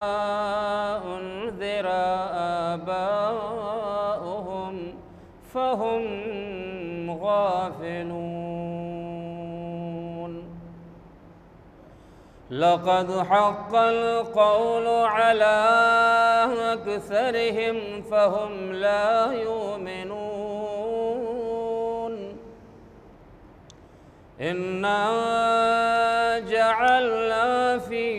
أنذر آباؤهم فهم غافلون. لقد حق القول على أكثرهم فهم لا يؤمنون. إنا جعلنا في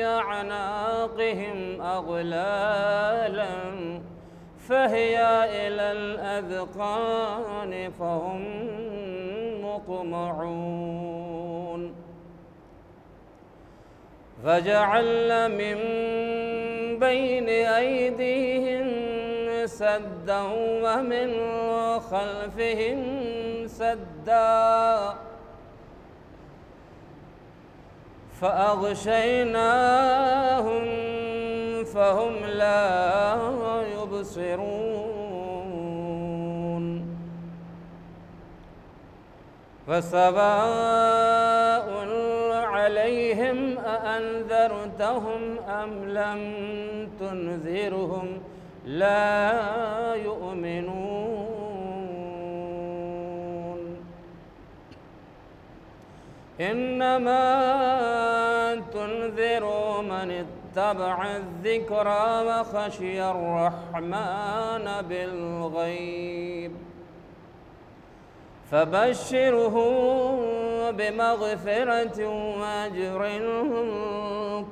أعناقهم أغلالا فهي إلى الأذقان فهم مقمحون. فجعلنا من بين أيديهم سدا ومن خلفهم سدا فأغشيناهم فهم لا يبصرون. فسواء عليهم أأنذرتهم أم لم تنذرهم لا يؤمنون. إنما تنذر من اتبع الذكرى وخشي الرحمن بالغيب فبشره بمغفرة وأجر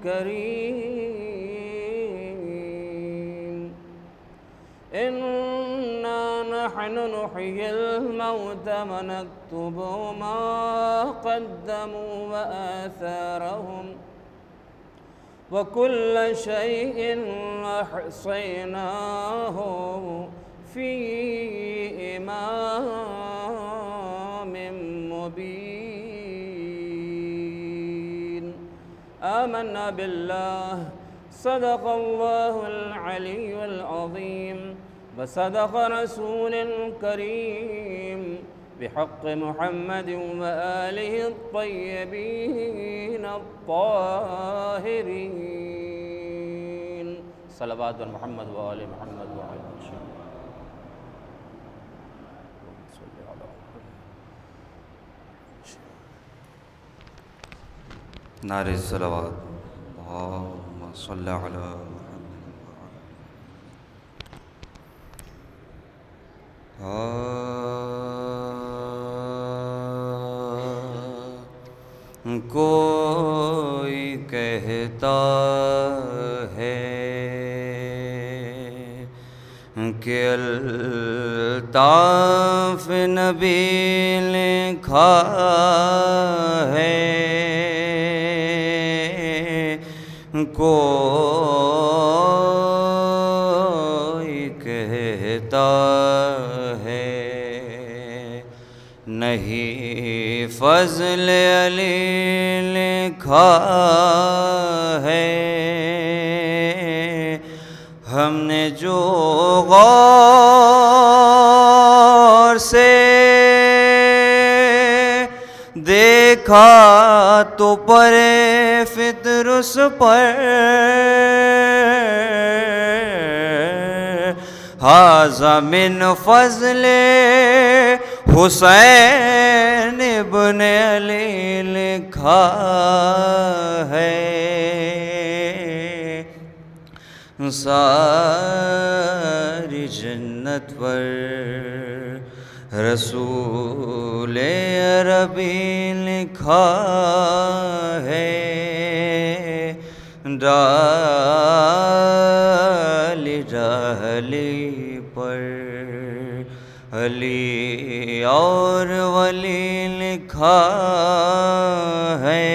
كريم. إنا نحن نحيي الموتى ونكتب ما قدموا وآثارهم وكل شيء أحصيناه في إمام مبين. آمنا بالله صدق الله العلي العظيم وصدق رسول الكريم بحق محمد وآله الطيبين الطاهرين. صلوات محمد وآل محمد وآل محمد. نعرہ صلوات اللہم صلی علی محمد. کوئی کہتا ہے کہ الطاف نبی لکھا ہے، کوئی کہتا ہے نہیں فضل علی لکھا ہے. ہم نے جو غور سے دیکھا تو پر فطر اس پر ھذا من فضل حسین ابن علی لکھا ہے. ساری جنت پر رسول عربی لکھا ہے. ڈالی ڈالی پر علی اور ولی لکھا ہے.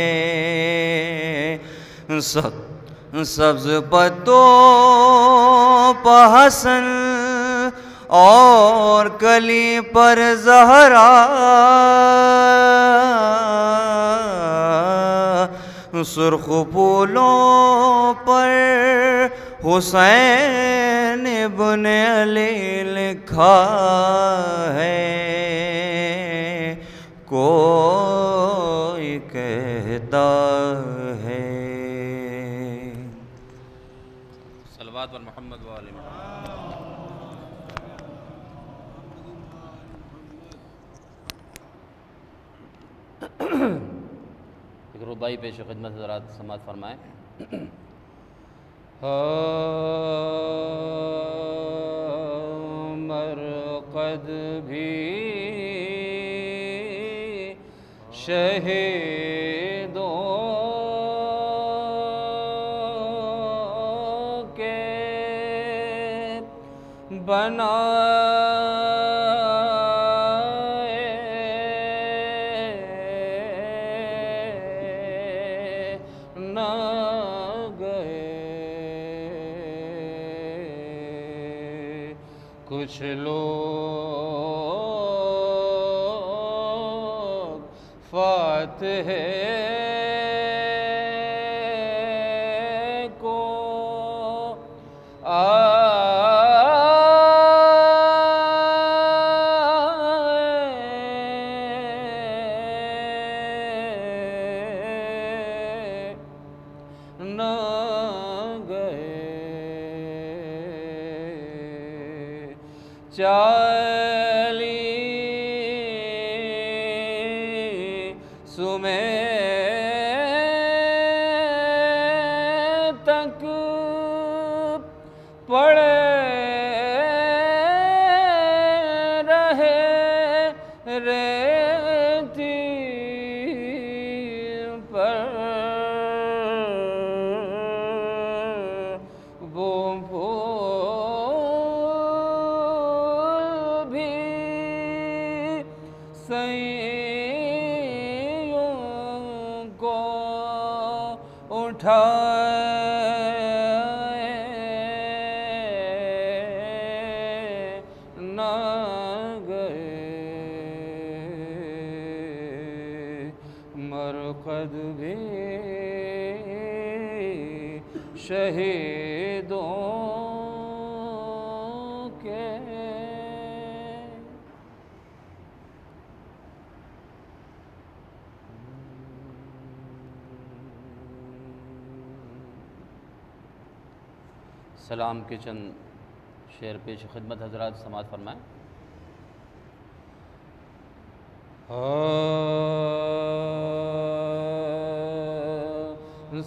سبز پتوں پہ حسن اور کلی پر زہرا، سرخ پھولوں پر حسین ابن علی لکھا ہے کوئی کہتا ہے۔ صلوات بر محمد و آل محمد۔ ایک ربائی پیش خدمت حضرات سماعت فرمائیں۔ مرقد بھی شہیدوں کے بنائے نہ گئے، کچھ لوگ فاتح کو نہ گئے، 40 میں تک پڑے رہے ریتی پر، وہ پھول بھی سیوں کو اٹھائے نہ گئے، مرقد بھی شہیدوں کے۔ سلام کے چند شعر پیش خدمت حضرات سماعت فرمائیں۔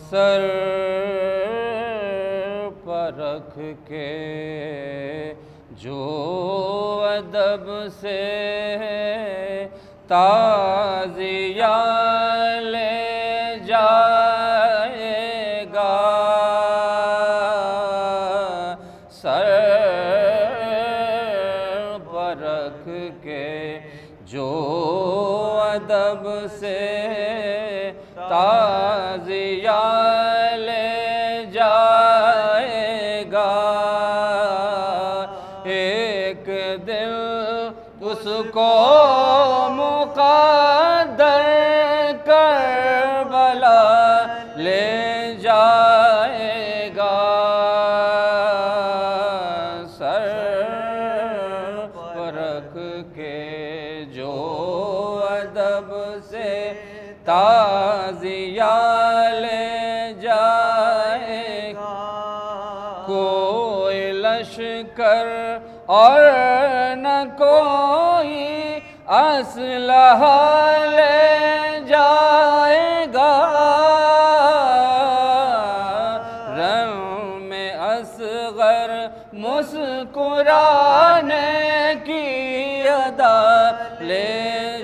سر پر رکھ کے جو ادب سے تعزیہ لے جائے گا، سر پر رکھ کے جو ادب سے تعزیہ لے جائے گا، ایک دل اس کو مقدر کربلا لے جائے گا، سر پر رکھ کے جو ادب سے تعزیہ لے جائے گا، کوئی لشکر اور نہ کوئی اسلحہ لے جائے گا، رن میں اصغر مسکرانے کی ادا لے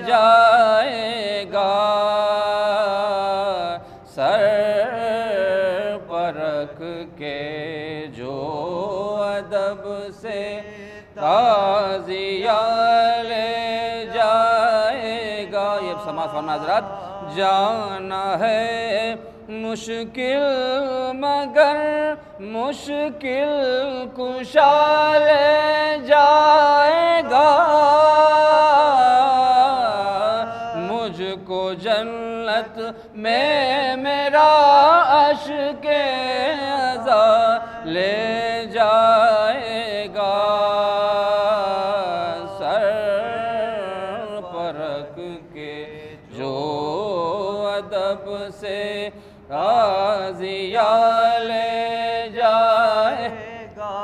جائے گا، سر پر رکھ کے جو ادب سے تعزیہ لے جائے گا۔ یہ سماعت فرمائیں حضرات۔ جانا ہے مشکل مگر مشکل کشا لے جائے گا، مجھ کو جنت میں میرا عشق ازا لے جائے گا، سر پر رکھ کے جو ادب سے تعزیہ لے جائے گا۔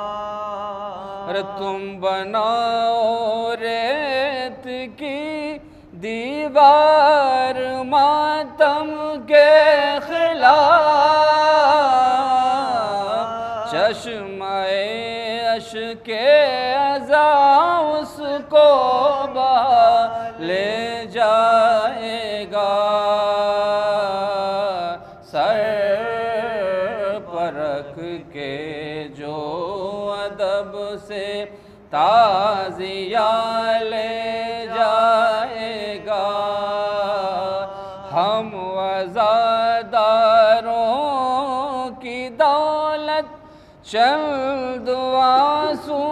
تم بناؤ ریت کی دیوار ماتم کے خلاف، چشمہ اشک عزا اس کو بہا لے جائے گا۔ سر پر رکھ کے جو ادب سے تعزیہ لے جائے گا، ہم عزاداروں کی دولت چند آنسو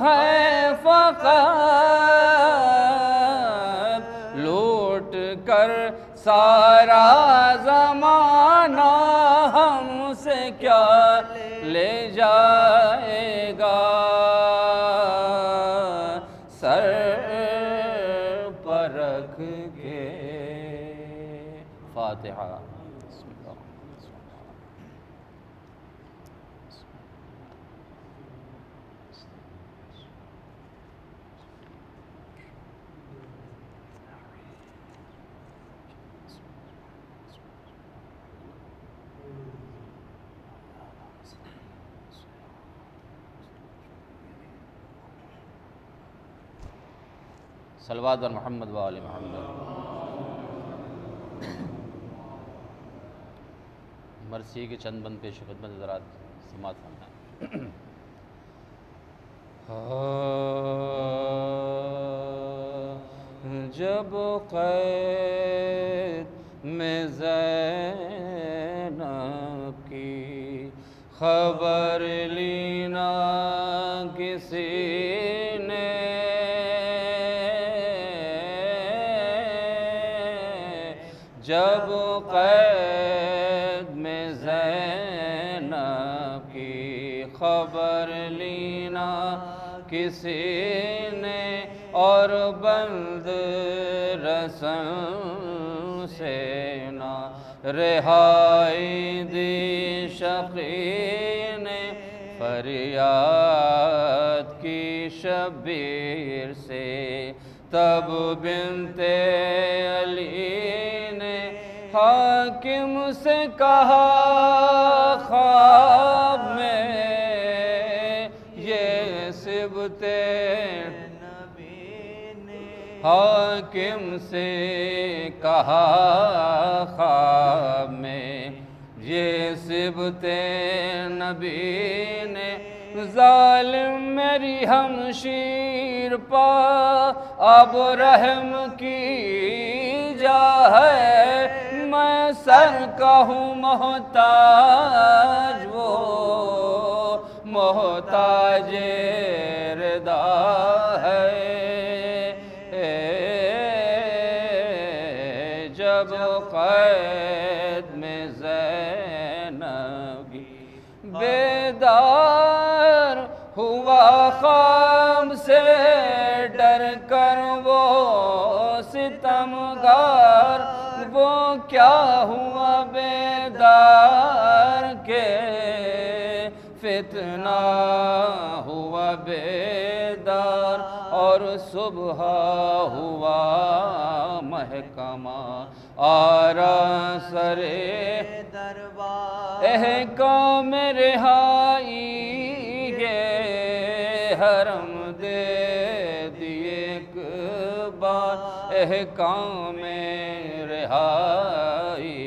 ہے فقط، لوٹ کر سارا زمانہ ہم سے کیا لے جائے گا۔ سر پر رکھ کے فاتحہ۔ بسم اللہ۔ صلوات علی محمد و آل محمد۔ مرثیے کے چند بند پیش خدمت حضرات سماعت فرمائیں۔ جب قید میں زینب کی خبر لینا کسی نے، جب قید میں زینب کی خبر لینا کسی نے، اور بند رسن سے نہ رہائی دی شقی نے، فریاد کی شبیر سے تب بنت علی نے حاکم سے کہا خواب میں، یہ صبت نبی نے حاکم سے کہا خواب میں، یہ صبت نبی نے، ظالم میری ہمشیر پا اب رحم کی جا ہے، میں سر کا ہوں محتاج، وہ محتاج رضا ہے۔ جب قید میں زینب بیدار ہوا خواب سے ڈر کر وہ ستمگار، وہ کیا ہوا بیدار کے فتنہ ہوا بیدار، اور صبح ہوا محکمہ آرا سرے دربار، احکام رہائی گے حرم دے دیے ایک بار، احکام رہائی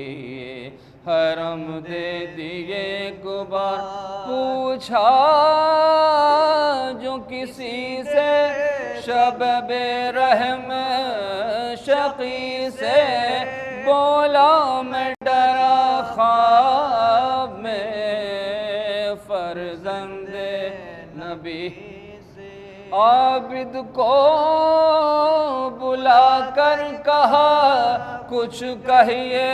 حرم دے دیے ایک بار، پوچھا جو کسی سے شب بے رحم شقی سے، بولا میں ڈرا خواب میں فرزند نبی سے، عابد کو بلا کر کہا کچھ کہیے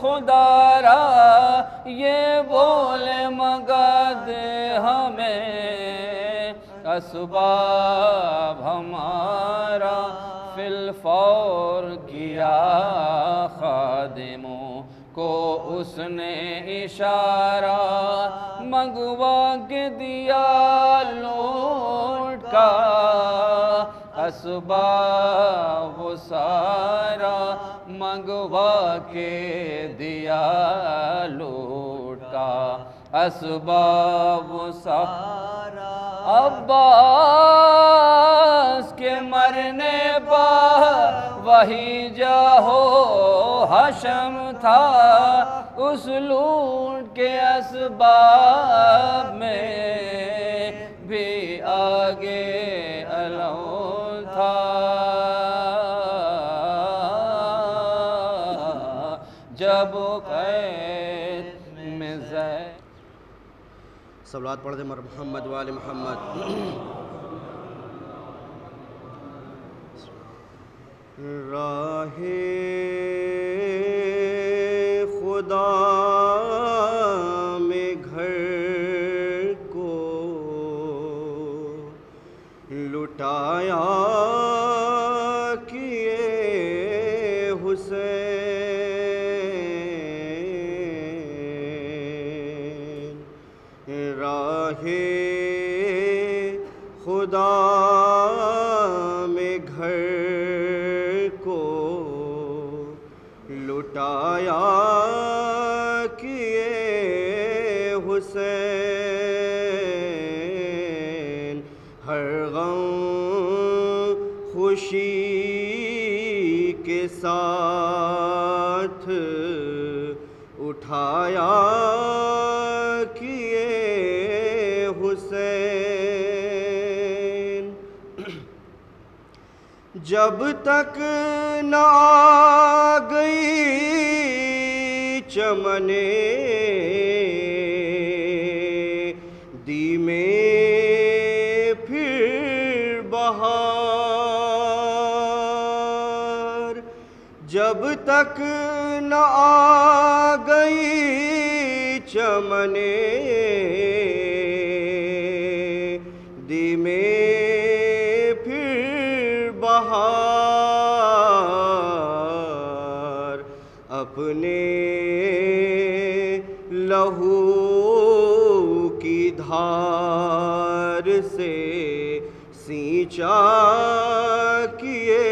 خدا را، یہ بولے مگد ہمیں اسباب ہمارا، فی الفور کیا خادموں کو اس نے اشارہ منگوا کے دیا لوٹ کا اسباب سارا منگوا کے دیا لوٹ کا اسباب سارا عباس کے مرنے پر وہی جہو حشم تھا اس لوٹ کے اسباب میں بھی آگے علم تھا جب قید میں زید صلوات پڑھ دیں محمد وآل محمد راہ خدا میں گھر کو لٹایا کیے حسین راہ خدا میں گھر کو لٹایا کیے حسین ہر غم خوشی کے ساتھ اٹھایا کیے حسین جب تک نہ آ گئی چمنے دی میں پھر بہار جب تک نہ آ گئی چمنے دی میں پھر بہار اپنے لہو کی دھار سے سینچا کیے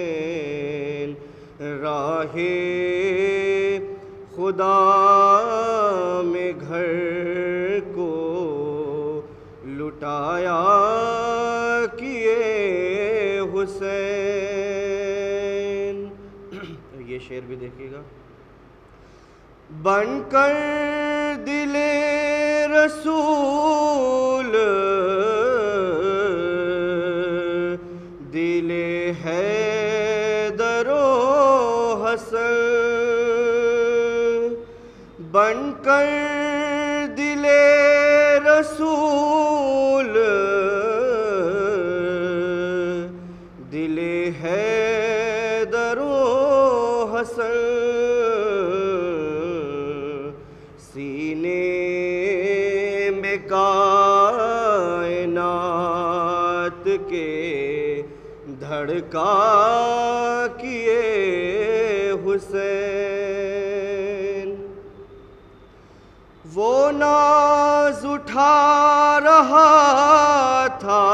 حسین راہ خدا میں گھر کو لٹایا کیے حسین یہ شعر بھی دیکھیے گا بن کر دل رسول دل حیدر و حسن بن کر دل رسول دل حیدر و حسن سینے میں کائنات کے دھڑکا کیے حسین وہ ناز اٹھا رہا تھا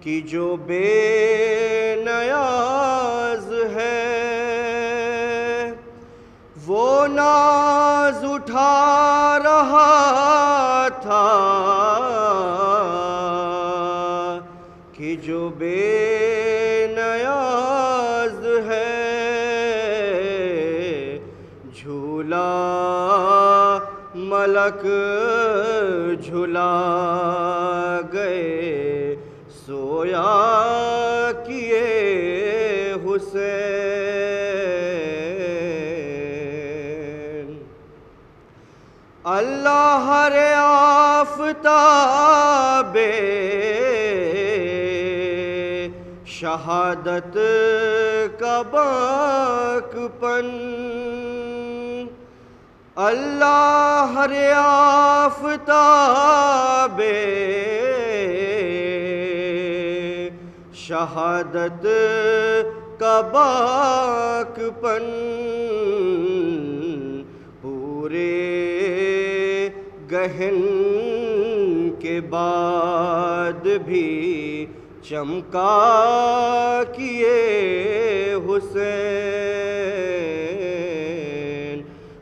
کہ جو بے نیاز ہے وہ ناز اٹھا رہا تھا کہ جو بے نیاز ہے جھولا ملک جھلا گئے سویا کیے حسین اللہ ہر آفتاب شہادت کا باک پن اللہ ہر آفتاب شہادت کا باک پن پورے گہن کے بعد بھی چمکا کیے حسین،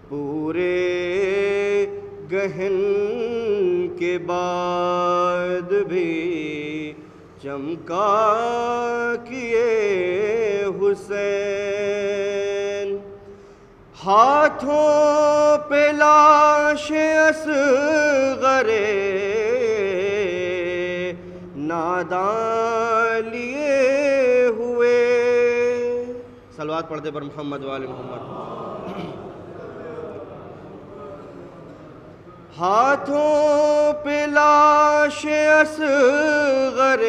پورے گہن کے بعد بھی چمکا کیے حسین، ہاتھوں پہ لاش اصغر ناداں لیے ہوئے، صلوات پڑھتے پر محمد وآل محمد، ہاتھوں پہ لاش اصغر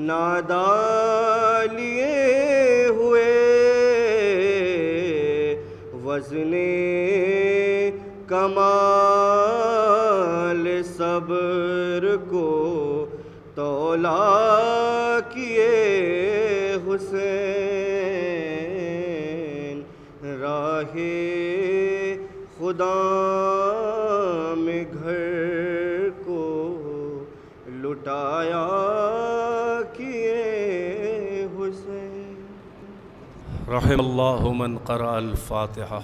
ناداں لیے ہوئے، وزن کمال صبر کو تولا کیے حسین، راہ خدا میں گھر کو لٹایا کیے حسین۔ رحم اللہ من قرأ الفاتحہ۔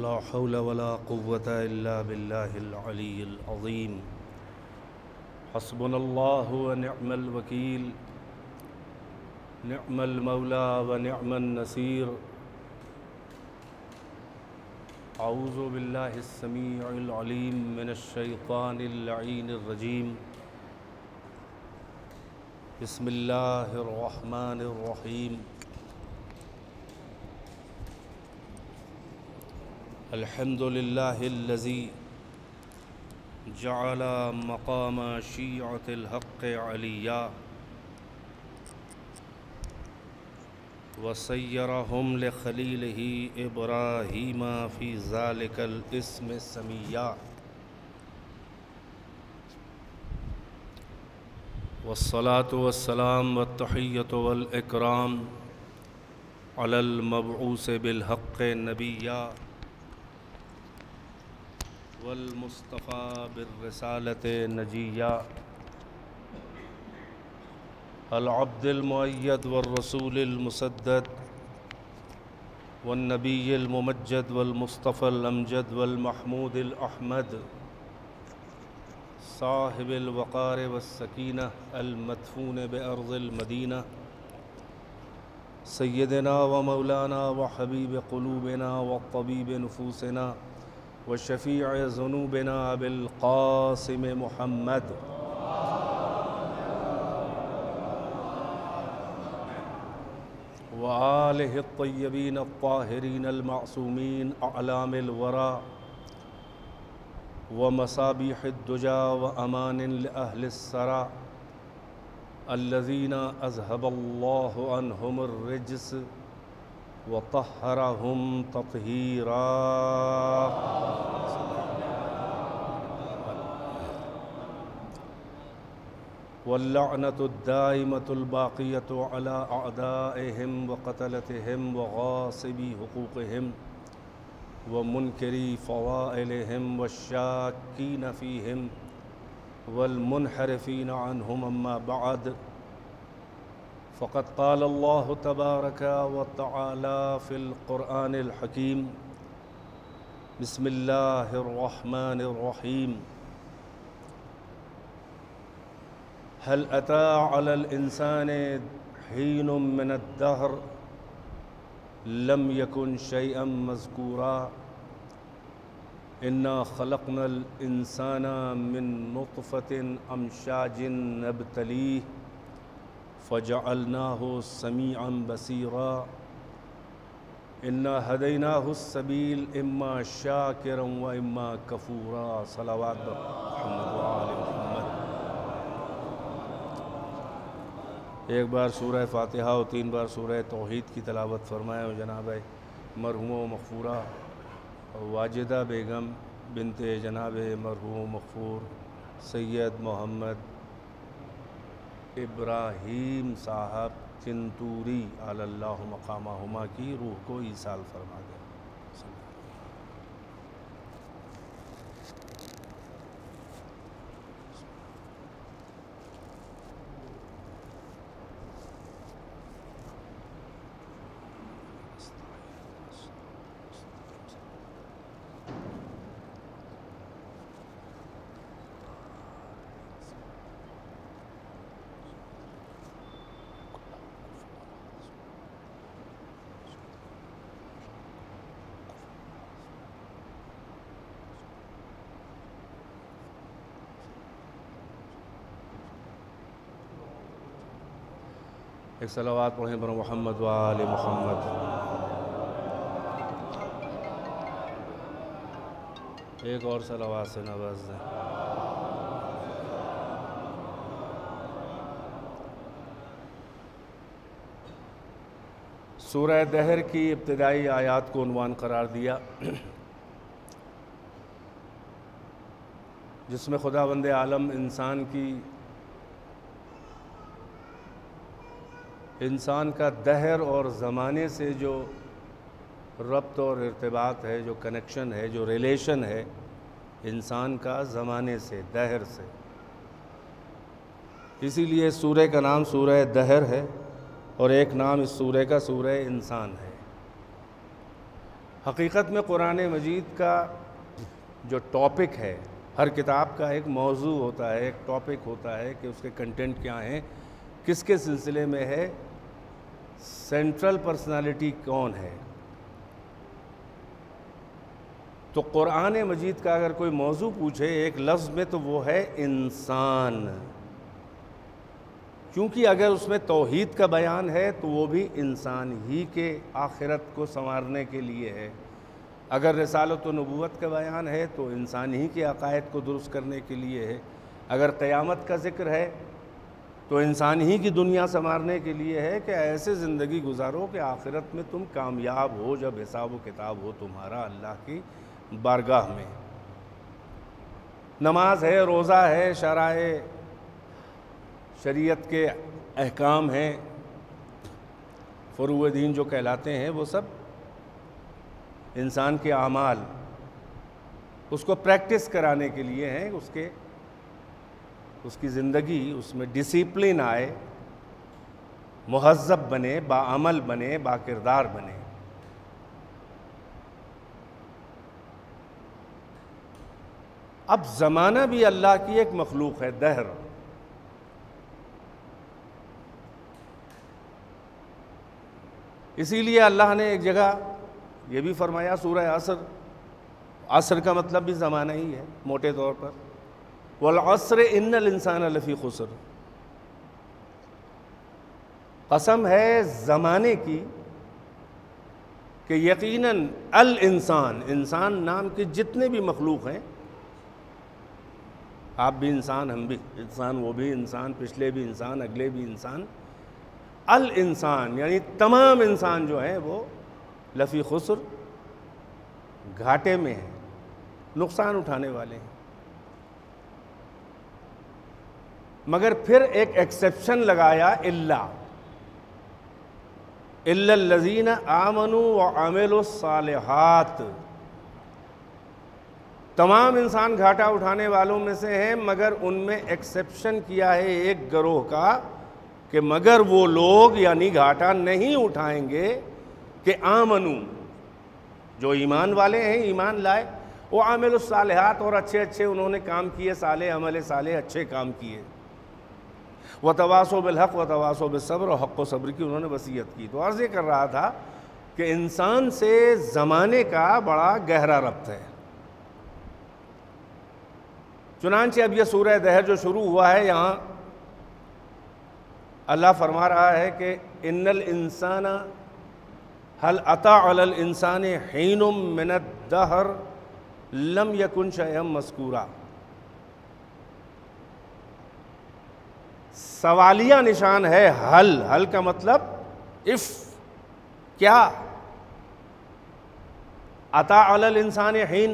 لا حول ولا قوة إلا بالله العلي العظيم، حسبنا الله ونعم الوكيل، نعم المولى ونعم النصير، أعوذ بالله السميع العليم من الشيطان اللعين الرجيم، بسم الله الرحمن الرحيم، الحمد لله الذي جعل مقام شيعة الحق عليا وسيرهم لخليله إبراهيم في ذلك الاسم سميا، والصلاة والسلام والتحية والإكرام على المبعوث بالحق نبيا والمصطفى بالرسالة نجيا، العبد المؤيد والرسول المسدد والنبي الممجد والمصطفى الأمجد والمحمود الأحمد، صاحب الوقار والسكينة المدفون بأرض المدينة، سيدنا ومولانا وحبيب قلوبنا والطبيب نفوسنا وشفيع ذنوبنا أبي القاسم محمد وآله الطيبين الطاهرين المعصومين أعلام الورى ومصابيح الدجى وأمان لأهل السرى، الذين أذهب الله عنهم الرجس وطهرهم تطهيرا، واللعنة الدائمة الباقية على أعدائهم وقتلتهم وغاصبي حقوقهم ومنكري فضائلهم والشاكين فيهم والمنحرفين عنهم، أما بعد، فقد قال الله تبارك وتعالى في القرآن الحكيم، بسم الله الرحمن الرحيم، هل أتى على الإنسان حين من الدهر لم يكن شيئا مذكورا إنا خلقنا الإنسان من نطفة أمشاج نبتليه فجعلناه سميعا بصيرا إنا هديناه السبيل إما شاكرا وإما كفورا صلوات محمد وآل محمد۔ ایک بار سورہ فاتحہ اور 3 بار سورہ توحید کی تلاوت فرمائے اور جناب مرحوم و مغفورہ واجدہ بیگم بنت جناب مرحوم مغفور سید محمد ابراہیم صاحب چنتوری علی اللہ مقامہما کی روح کو ایصال فرما دیں۔ ایک صلوات پڑھیں بر محمد و آل محمد۔ ایک اور صلوات سے نواز دیں۔ سورہ دہر کی ابتدائی آیات کو عنوان قرار دیا جس میں خداوند عالم انسان کا دہر اور زمانے سے جو ربط اور ارتباط ہے، جو کنیکشن ہے، جو ریلیشن ہے انسان کا زمانے سے، دہر سے، اسی لیے اس سورہ کا نام سورہ دہر ہے اور ایک نام اس سورہ کا سورہ انسان ہے۔ حقیقت میں قرآن مجید کا جو ٹاپک ہے، ہر کتاب کا ایک موضوع ہوتا ہے، ایک ٹاپک ہوتا ہے کہ اس کے کنٹینٹ کیا ہیں، کس کے سلسلے میں ہے، سینٹرل پرسنالٹی کون ہے۔ تو قرآن مجید کا اگر کوئی موضوع پوچھے ایک لفظ میں تو وہ ہے انسان، کیونکہ اگر اس میں توحید کا بیان ہے تو وہ بھی انسان ہی کے آخرت کو سنوارنے کے لیے ہے، اگر رسالت و نبوت کا بیان ہے تو انسان ہی کے عقائد کو درست کرنے کے لیے ہے، اگر قیامت کا ذکر ہے تو انسان ہی کی دنیا سنوارنے کے لیے ہے کہ ایسے زندگی گزارو کہ آخرت میں تم کامیاب ہو جب حساب و کتاب ہو تمہارا اللہ کی بارگاہ میں۔ نماز ہے، روزہ ہے، شرائع شریعت کے احکام ہیں، فروع دین جو کہلاتے ہیں، وہ سب انسان کے اعمال اس کو پریکٹس کرانے کے لیے ہیں، اس کی زندگی اس میں ڈسپلن آئے، مہذب بنے، باعمل بنے، با کردار بنے۔ اب زمانہ بھی اللہ کی ایک مخلوق ہے، دہر۔ اسی لیے اللہ نے ایک جگہ یہ بھی فرمایا سورہ عصر، عصر کا مطلب بھی زمانہ ہی ہے موٹے طور پر، والعصر ان الانسان لفی خسر، قسم ہے زمانے کی کہ یقیناً انسان نام کے جتنے بھی مخلوق ہیں، آپ بھی انسان، ہم بھی انسان، وہ بھی انسان، پچھلے بھی انسان، اگلے بھی انسان، الانسان یعنی تمام انسان جو ہیں وہ لفی خسر، گھاٹے میں ہیں، نقصان اٹھانے والے ہیں۔ مگر پھر ایک ایکسیپشن لگایا، الا الذین آمنوا وعملوا الصالحات، تمام انسان گھاٹا اٹھانے والوں میں سے ہیں، مگر ان میں ایکسیپشن کیا ہے ایک گروہ کا کہ مگر وہ لوگ یعنی گھاٹا نہیں اٹھائیں گے کہ آمنو، جو ایمان والے ہیں، ایمان لائے، وہ عامل الصالحات، اور اچھے انہوں نے کام کیے، صالح عمل صالح، اچھے کام کیے۔ وتواصوا بالحق وتواصوا بالصبر، اور حق و صبر کی انہوں نے وصیت کی۔ تو عرض یہ کر رہا تھا کہ انسان سے زمانے کا بڑا گہرا ربط ہے۔ چنانچہ اب یہ سورہ دہر جو شروع ہوا ہے، یہاں اللہ فرما رہا ہے کہ ان الانسان هل اتى على الانسان حين من الدهر لم يكن شيئا مذکورا۔ سوالیہ نشان ہے حل کا مطلب اف، کیا؟ عطا علی الانسان حین،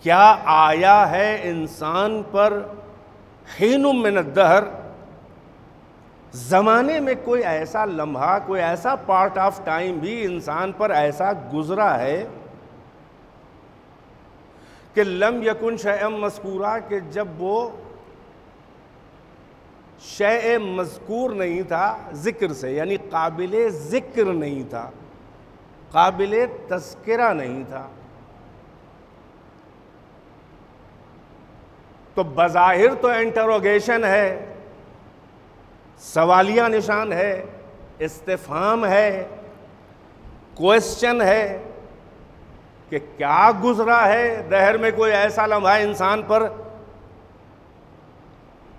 کیا آیا ہے انسان پر حین من الدہر، زمانے میں کوئی ایسا لمحہ، کوئی ایسا پارٹ آف ٹائم بھی انسان پر ایسا گزرا ہے کہ لم یکن شیئا مذکورا، کہ جب وہ شیء مذکور نہیں تھا ذکر سے، یعنی قابل ذکر نہیں تھا، قابل تذکرہ نہیں تھا۔ تو بظاہر تو انٹروگیشن ہے، سوالیہ نشان ہے، استفہام ہے، کوئسچن ہے کہ کیا گزرا ہے دہر میں کوئی ایسا لمحہ انسان پر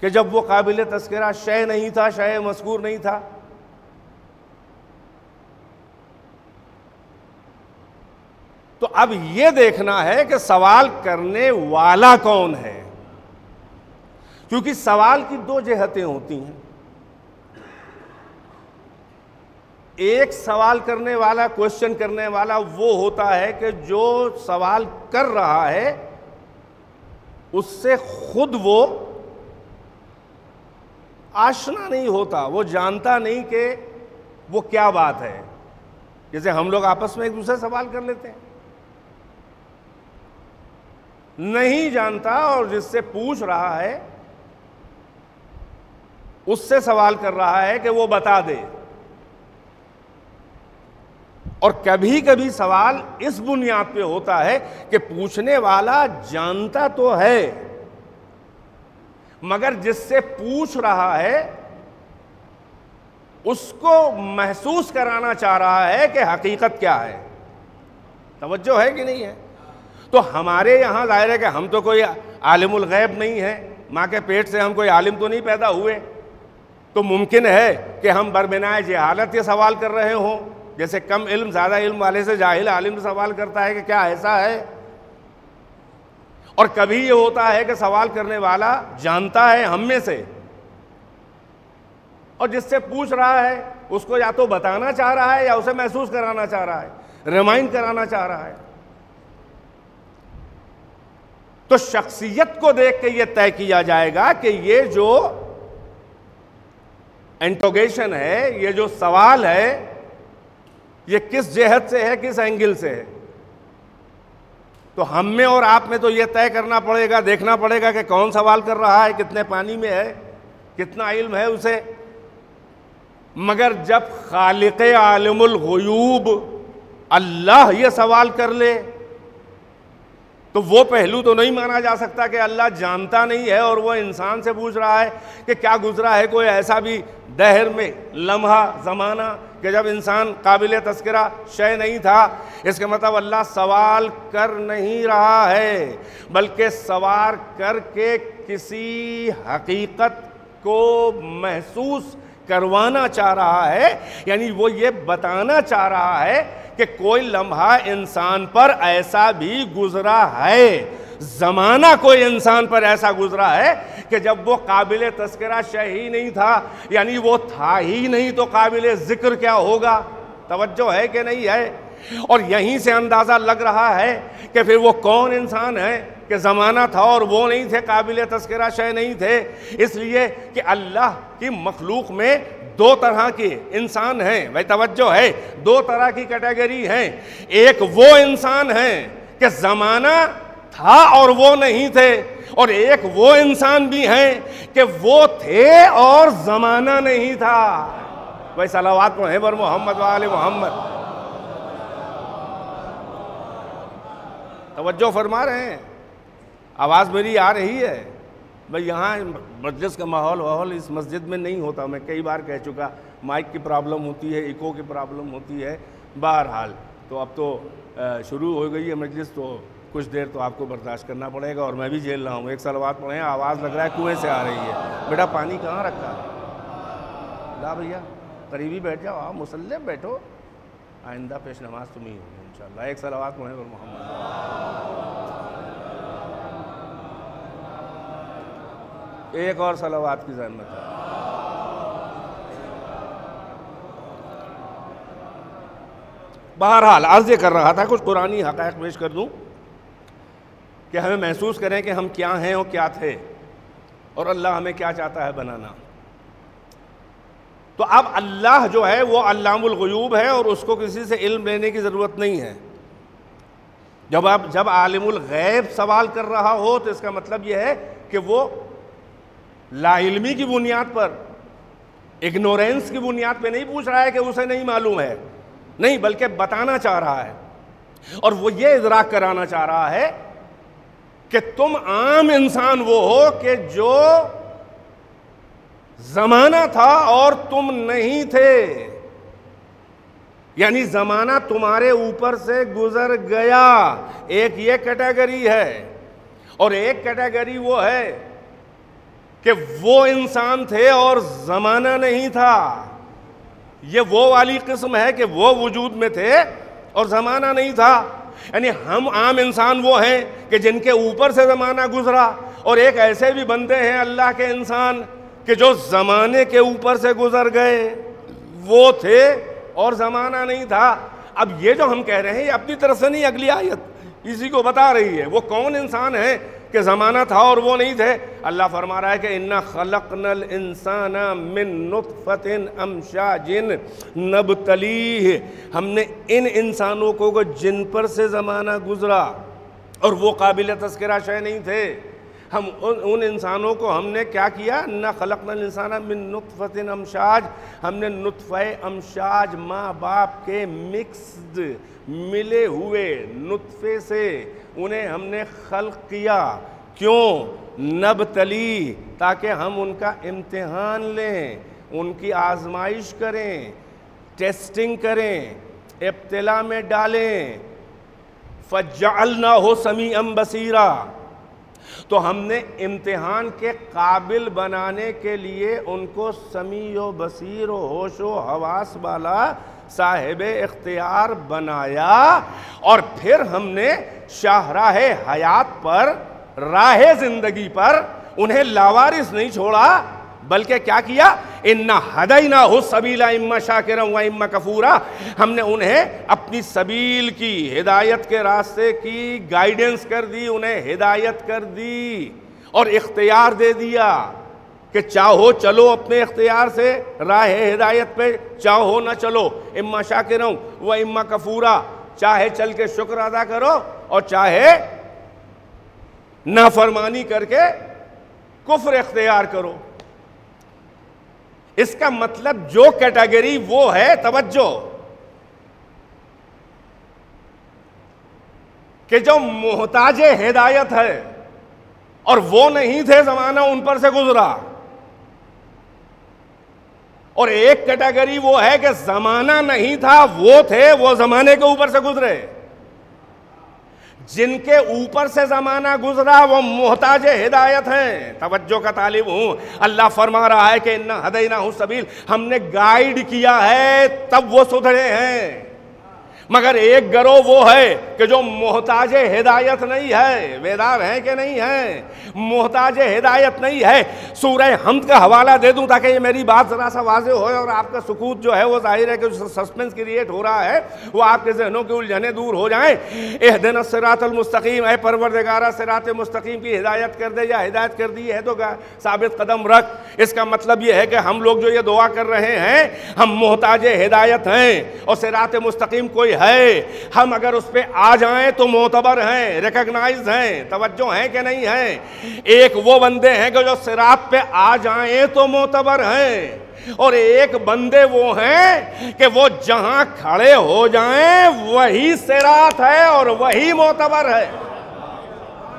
کہ جب وہ قابل تذکرہ شے نہیں تھا، شے مذکور نہیں تھا۔ تو اب یہ دیکھنا ہے کہ سوال کرنے والا کون ہے، کیونکہ سوال کی دو جہتیں ہوتی ہیں۔ ایک سوال کرنے والا، کوشچن کرنے والا وہ ہوتا ہے کہ جو سوال کر رہا ہے اس سے خود وہ آشنا نہیں ہوتا، وہ جانتا نہیں کہ وہ کیا بات ہے۔ جیسے ہم لوگ آپس میں ایک دوسرے سوال کر لیتے ہیں، نہیں جانتا، اور جس سے پوچھ رہا ہے اس سے سوال کر رہا ہے کہ وہ بتا دے۔ اور کبھی کبھی سوال اس بنیاد پہ ہوتا ہے کہ پوچھنے والا جانتا تو ہے مگر جس سے پوچھ رہا ہے اس کو محسوس کرانا چاہ رہا ہے کہ حقیقت کیا ہے۔ توجہ ہے کہ نہیں ہے؟ تو ہمارے یہاں ظاہر ہے کہ ہم تو کوئی عالم الغیب نہیں ہے، ماں کے پیٹ سے ہم کوئی عالم تو نہیں پیدا ہوئے، تو ممکن ہے کہ ہم بربنائے جہالت یہ سوال کر رہے ہوں، جیسے کم علم زیادہ علم والے سے جاہل عالم سوال کرتا ہے کہ کیا ایسا ہے۔ اور کبھی یہ ہوتا ہے کہ سوال کرنے والا جانتا ہے ہم میں سے، اور جس سے پوچھ رہا ہے اس کو یا تو بتانا چاہ رہا ہے یا اسے محسوس کرانا چاہ رہا ہے، ریمائنڈ کرانا چاہ رہا ہے۔ تو شخصیت کو دیکھ کے یہ طے کیا جائے گا کہ یہ جو انٹروگیشن ہے، یہ جو سوال ہے، یہ کس جہت سے ہے، کس اینگل سے ہے۔ تو ہم میں اور آپ میں تو یہ طے کرنا پڑے گا، دیکھنا پڑے گا کہ کون سوال کر رہا ہے، کتنے پانی میں ہے، کتنا علم ہے اسے۔ مگر جب خالق عالم الغیوب اللہ یہ سوال کر لے تو وہ پہلو تو نہیں مانا جا سکتا کہ اللہ جانتا نہیں ہے اور وہ انسان سے پوچھ رہا ہے کہ کیا گزرا ہے کوئی ایسا بھی دہر میں لمحہ، زمانہ کہ جب انسان قابل تذکرہ شے نہیں تھا۔ اس کے مطلب اللہ سوال کر نہیں رہا ہے بلکہ سوال کر کے کسی حقیقت کو محسوس کروانا چاہ رہا ہے، یعنی وہ یہ بتانا چاہ رہا ہے کہ کوئی لمحہ انسان پر ایسا بھی گزرا ہے، زمانہ کوئی انسان پر ایسا گزرا ہے کہ جب وہ قابل تذکرہ شے ہی نہیں تھا، یعنی وہ تھا ہی نہیں، تو قابل ذکر کیا ہوگا؟ توجہ ہے کہ نہیں ہے؟ اور یہیں سے اندازہ لگ رہا ہے کہ پھر وہ کون انسان ہے کہ زمانہ تھا اور وہ نہیں تھے، قابل تذکرہ شے نہیں تھے۔ اس لیے کہ اللہ کی مخلوق میں دو طرح کے انسان ہیں، بھائی توجہ ہے، دو طرح کی کیٹیگری ہیں۔ ایک وہ انسان ہیں کہ زمانہ تھا اور وہ نہیں تھے، اور ایک وہ انسان بھی ہیں کہ وہ تھے اور زمانہ نہیں تھا۔ بھائی صلوات پڑھیں بر محمد و آل محمد۔ توجہ فرما رہے ہیں؟ آواز میری آ رہی ہے؟ بھائی یہاں مجلس کا ماحول اس مسجد میں نہیں ہوتا، میں کئی بار کہہ چکا، مائک کی پرابلم ہوتی ہے، ایکو کی پرابلم ہوتی ہے، بہرحال تو اب تو شروع ہو گئی ہے مجلس، تو کچھ دیر تو آپ کو برداشت کرنا پڑے گا، اور میں بھی جھیل رہا ہوں۔ ایک صلوات پڑھیں، آواز لگ رہا ہے کنویں سے آ رہی ہے۔ بیٹا پانی کہاں رکھا ہے؟ لا بھیا قریبی بیٹھ جاؤ، آپ مسلح بیٹھو، آئندہ پیش نماز تم ہی ہوگی انشاءاللہ۔ ایک صلوات پڑھیں اور محمد۔ ایک اور صلوات کی زحمت ہے۔ بہرحال عرض یہ کر رہا تھا، کچھ قرآنی حقائق پیش کر دوں کہ ہمیں محسوس کریں کہ ہم کیا ہیں اور کیا تھے، اور اللہ ہمیں کیا چاہتا ہے بنانا۔ تو اب اللہ جو ہے وہ علام الغیوب ہے، اور اس کو کسی سے علم لینے کی ضرورت نہیں ہے۔ جب عالم الغیب سوال کر رہا ہو تو اس کا مطلب یہ ہے کہ وہ لا علمی کی بنیاد پر، اگنورینس کی بنیاد پہ نہیں پوچھ رہا ہے کہ اسے نہیں معلوم ہے، نہیں، بلکہ بتانا چاہ رہا ہے، اور وہ یہ ادراک کرانا چاہ رہا ہے کہ تم عام انسان وہ ہو کہ جو زمانہ تھا اور تم نہیں تھے، یعنی زمانہ تمہارے اوپر سے گزر گیا۔ ایک یہ کیٹیگری ہے، اور ایک کیٹیگری وہ ہے کہ وہ انسان تھے اور زمانہ نہیں تھا۔ یہ وہ والی قسم ہے کہ وہ وجود میں تھے اور زمانہ نہیں تھا، یعنی ہم عام انسان وہ ہیں کہ جن کے اوپر سے زمانہ گزرا، اور ایک ایسے بھی بندے ہیں اللہ کے انسان کہ جو زمانے کے اوپر سے گزر گئے، وہ تھے اور زمانہ نہیں تھا۔ اب یہ جو ہم کہہ رہے ہیں یہ اپنی طرف سے نہیں، اگلی آیت اسی کو بتا رہی ہے۔ وہ کون انسان ہے کہ زمانہ تھا اور وہ نہیں تھے؟ اللہ فرما رہا ہے کہ اِنَّا خَلَقْنَا الْإِنسَانَ مِن نُطْفَةٍ أَمْشَاجٍ نَبْتَلِيهِ، ہم نے ان انسانوں کو جن پر سے زمانہ گزرا اور وہ قابل تذکرہ شے نہیں تھے، ہم ان انسانوں کو ہم نے کیا کیا؟ اِنَّا خَلَقْنَا الْإِنسَانَ مِن نُطْفَةٍ أَمْشَاج، ہم نے نطفہ امشاج ماں باپ کے مکسڈ ملے ہوئے نطفے سے انہیں ہم نے خلق کیا۔ کیوں؟ نبتلی، تاکہ ہم ان کا امتحان لیں، ان کی آزمائش کریں، ٹیسٹنگ کریں، ابتلا میں ڈالیں۔ فَجَعَلْنَاهُ سَمِيعًا بَصِيرًا، تو ہم نے امتحان کے قابل بنانے کے لیے ان کو سمیع و بصیر و ہوش و حواس والا صاحب اختیار بنایا، اور پھر ہم نے شاہراہ حیات پر، راہ زندگی پر انہیں لاوارث نہیں چھوڑا، بلکہ کیا کیا؟ اِنَّا هَدَيْنَاهُ السَّبِيلَ إِمَّا شَاكِرًا وَإِمَّا كَفُورًا، ہم نے انہیں اپنی سبیل کی، ہدایت کے راستے کی گائیڈنس کر دی، انہیں ہدایت کر دی اور اختیار دے دیا کہ چاہو چلو اپنے اختیار سے راہ ہدایت پہ، چاہو نہ چلو، اما شاکرا و اما کفورا، چاہے چل کے شکر ادا کرو اور چاہے نافرمانی کر کے کفر اختیار کرو۔ اس کا مطلب جو کیٹیگری وہ ہے، توجہ، کہ جو محتاج ہدایت ہے اور وہ نہیں تھے، زمانہ ان پر سے گزرا، اور ایک کیٹیگری وہ ہے کہ زمانہ نہیں تھا، وہ تھے، وہ زمانے کے اوپر سے گزرے۔ جن کے اوپر سے زمانہ گزرا وہ محتاج ہدایت ہیں۔ توجہ کا طالب ہوں، اللہ فرما رہا ہے کہ اِنَّا هَدَيْنَاهُ السَّبِيلَ، ہم نے گائیڈ کیا ہے تب وہ سدھرے ہیں۔ مگر ایک گروہ وہ ہے کہ جو محتاج ہدایت نہیں ہے، بیدار ہیں کہ نہیں ہیں، محتاج ہدایت نہیں ہے۔ سورہ حمد کا حوالہ دے دوں تاکہ یہ میری بات ذرا سا واضح ہوئے، اور آپ کا سکوت جو ہے وہ ظاہر ہے کہ سسپنس کریٹ ہو رہا ہے، وہ آپ کے ذہنوں کی الجھنیں دور ہو جائیں۔ اہدنا الصراط المستقیم، اے پروردگارہ صراط مستقیم کی ہدایت کر دے، یا ہدایت کر دی ہے تو ثابت قدم رکھ۔ اس کا مطلب یہ ہے کہ ہم لوگ جو یہ دعا کر رہے ہیں، ہم محتاج ہدایت ہیں، اور صراط مستقیم کوئی ہے، ہم اگر اس پہ آ جائیں تو معتبر ہیں، ریکگنائز ہیں۔ توجہ ہیں کہ نہیں ہیں؟ ایک وہ بندے ہیں کہ جو صراط پہ آ جائیں تو معتبر ہیں، اور ایک بندے وہ ہیں کہ وہ جہاں کھڑے ہو جائیں وہی صراط ہے اور وہی معتبر ہے۔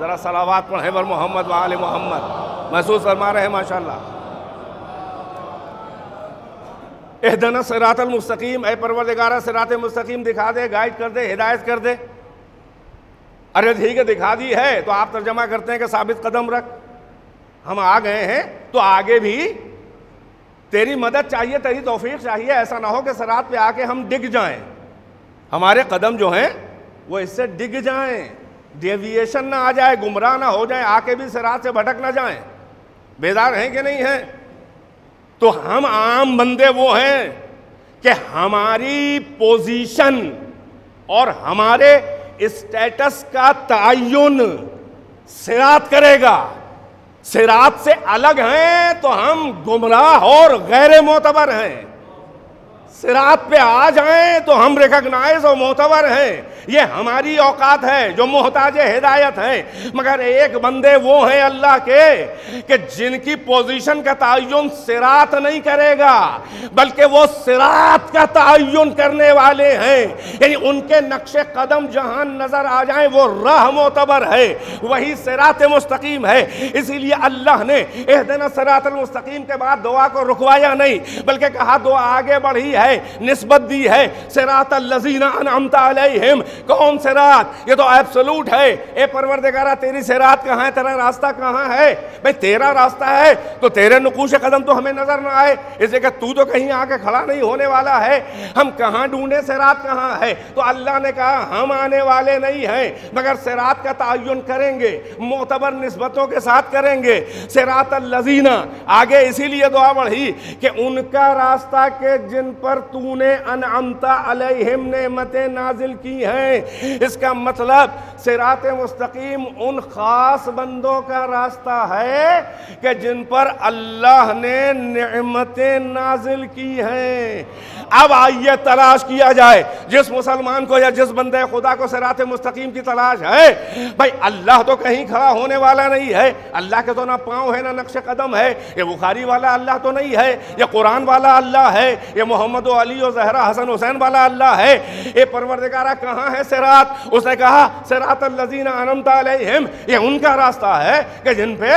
ذرا صلوات پڑھیں بر محمد و آل محمد۔ محسوس فرما رہے ہیں ماشاءاللہ. اہدنا الصراط المستقیم، اے پروردگارہ صراط مستقیم دکھا دے، گائیڈ کر دے، ہدایت کر دے. ارے ٹھیک ہے دکھا دی ہے تو آپ ترجمہ کرتے ہیں کہ ثابت قدم رکھ. ہم آ گئے ہیں تو آگے بھی تیری مدد چاہیے، تیری توفیق چاہیے. ایسا نہ ہو کہ صراط پہ آ کے ہم ڈگ جائیں، ہمارے قدم جو ہیں وہ اس سے ڈگ جائیں، ڈیویشن نہ آ جائے، گمراہ نہ ہو جائیں، آ کے بھی صراط سے بھٹک نہ جائیں. بیدار ہیں کہ نہیں ہیں؟ تو ہم عام بندے وہ ہیں کہ ہماری پوزیشن اور ہمارے اسٹیٹس کا تعین صراط کرے گا. صراط سے الگ ہیں تو ہم گمراہ اور غیر معتبر ہیں. صراط پہ آ جائیں تو ہم ریکگنائز اور معتبر ہیں. یہ ہماری اوقات ہے جو محتاج ہدایت ہیں. مگر ایک بندے وہ ہیں اللہ کے کہ جن کی پوزیشن کا تعین صراط نہیں کرے گا بلکہ وہ صراط کا تعین کرنے والے ہیں. یعنی ان کے نقش قدم جہاں نظر آ جائیں وہ راہ معتبر ہے، وہی صراط مستقیم ہے. اسی لیے اللہ نے اہدنا الصراط المستقیم کے بعد دعا کو رکوایا نہیں بلکہ کہا دعا آگے بڑھی ہے، نسبت دی ہے. صراط الذین انعمت علیہم، کون صراط؟ یہ تو ایبسولوٹ ہے. اے پروردگارہ تیری صراط کہاں ہے، تیرا راستہ کہاں ہے؟ بھئی تیرا راستہ ہے تو تیرے نقوش قدم تو ہمیں نظر نہ آئے، اس لیے کہ تو کہیں آ کے کھڑا نہیں ہونے والا ہے. ہم کہاں ڈھونڈے صراط کہاں ہے؟ تو اللہ نے کہا ہم آنے والے نہیں ہیں مگر صراط کا تعین کریں گے، معتبر نسبتوں کے ساتھ کریں گے. صراط الذین، آگے اسی لیے دعا بڑھی کہ ان کا راستہ کہ جن پر تو نے انعمت علیہم نعمتیں نازل کی ہیں. اس کا مطلب صراط مستقیم ان خاص بندوں کا راستہ ہے کہ جن پر اللہ نے نعمتیں نازل کی ہیں. اب آئیے تلاش کیا جائے جس مسلمان کو یا جس بندے خدا کو صراط مستقیم کی تلاش ہے. بھائی اللہ تو کہیں کھڑا ہونے والا نہیں ہے، اللہ کے تو نہ پاؤں ہے نہ نقش قدم ہے. یہ بخاری والا اللہ تو نہیں ہے، یہ قرآن والا اللہ ہے، یہ محمد و علی و زہرا حسن حسین والا اللہ ہے. اے پروردگارہ کہاں ہے صراط؟ اس نے کہا صراط الذین انعمت علیہم، یہ ان کا راستہ ہے کہ جن پہ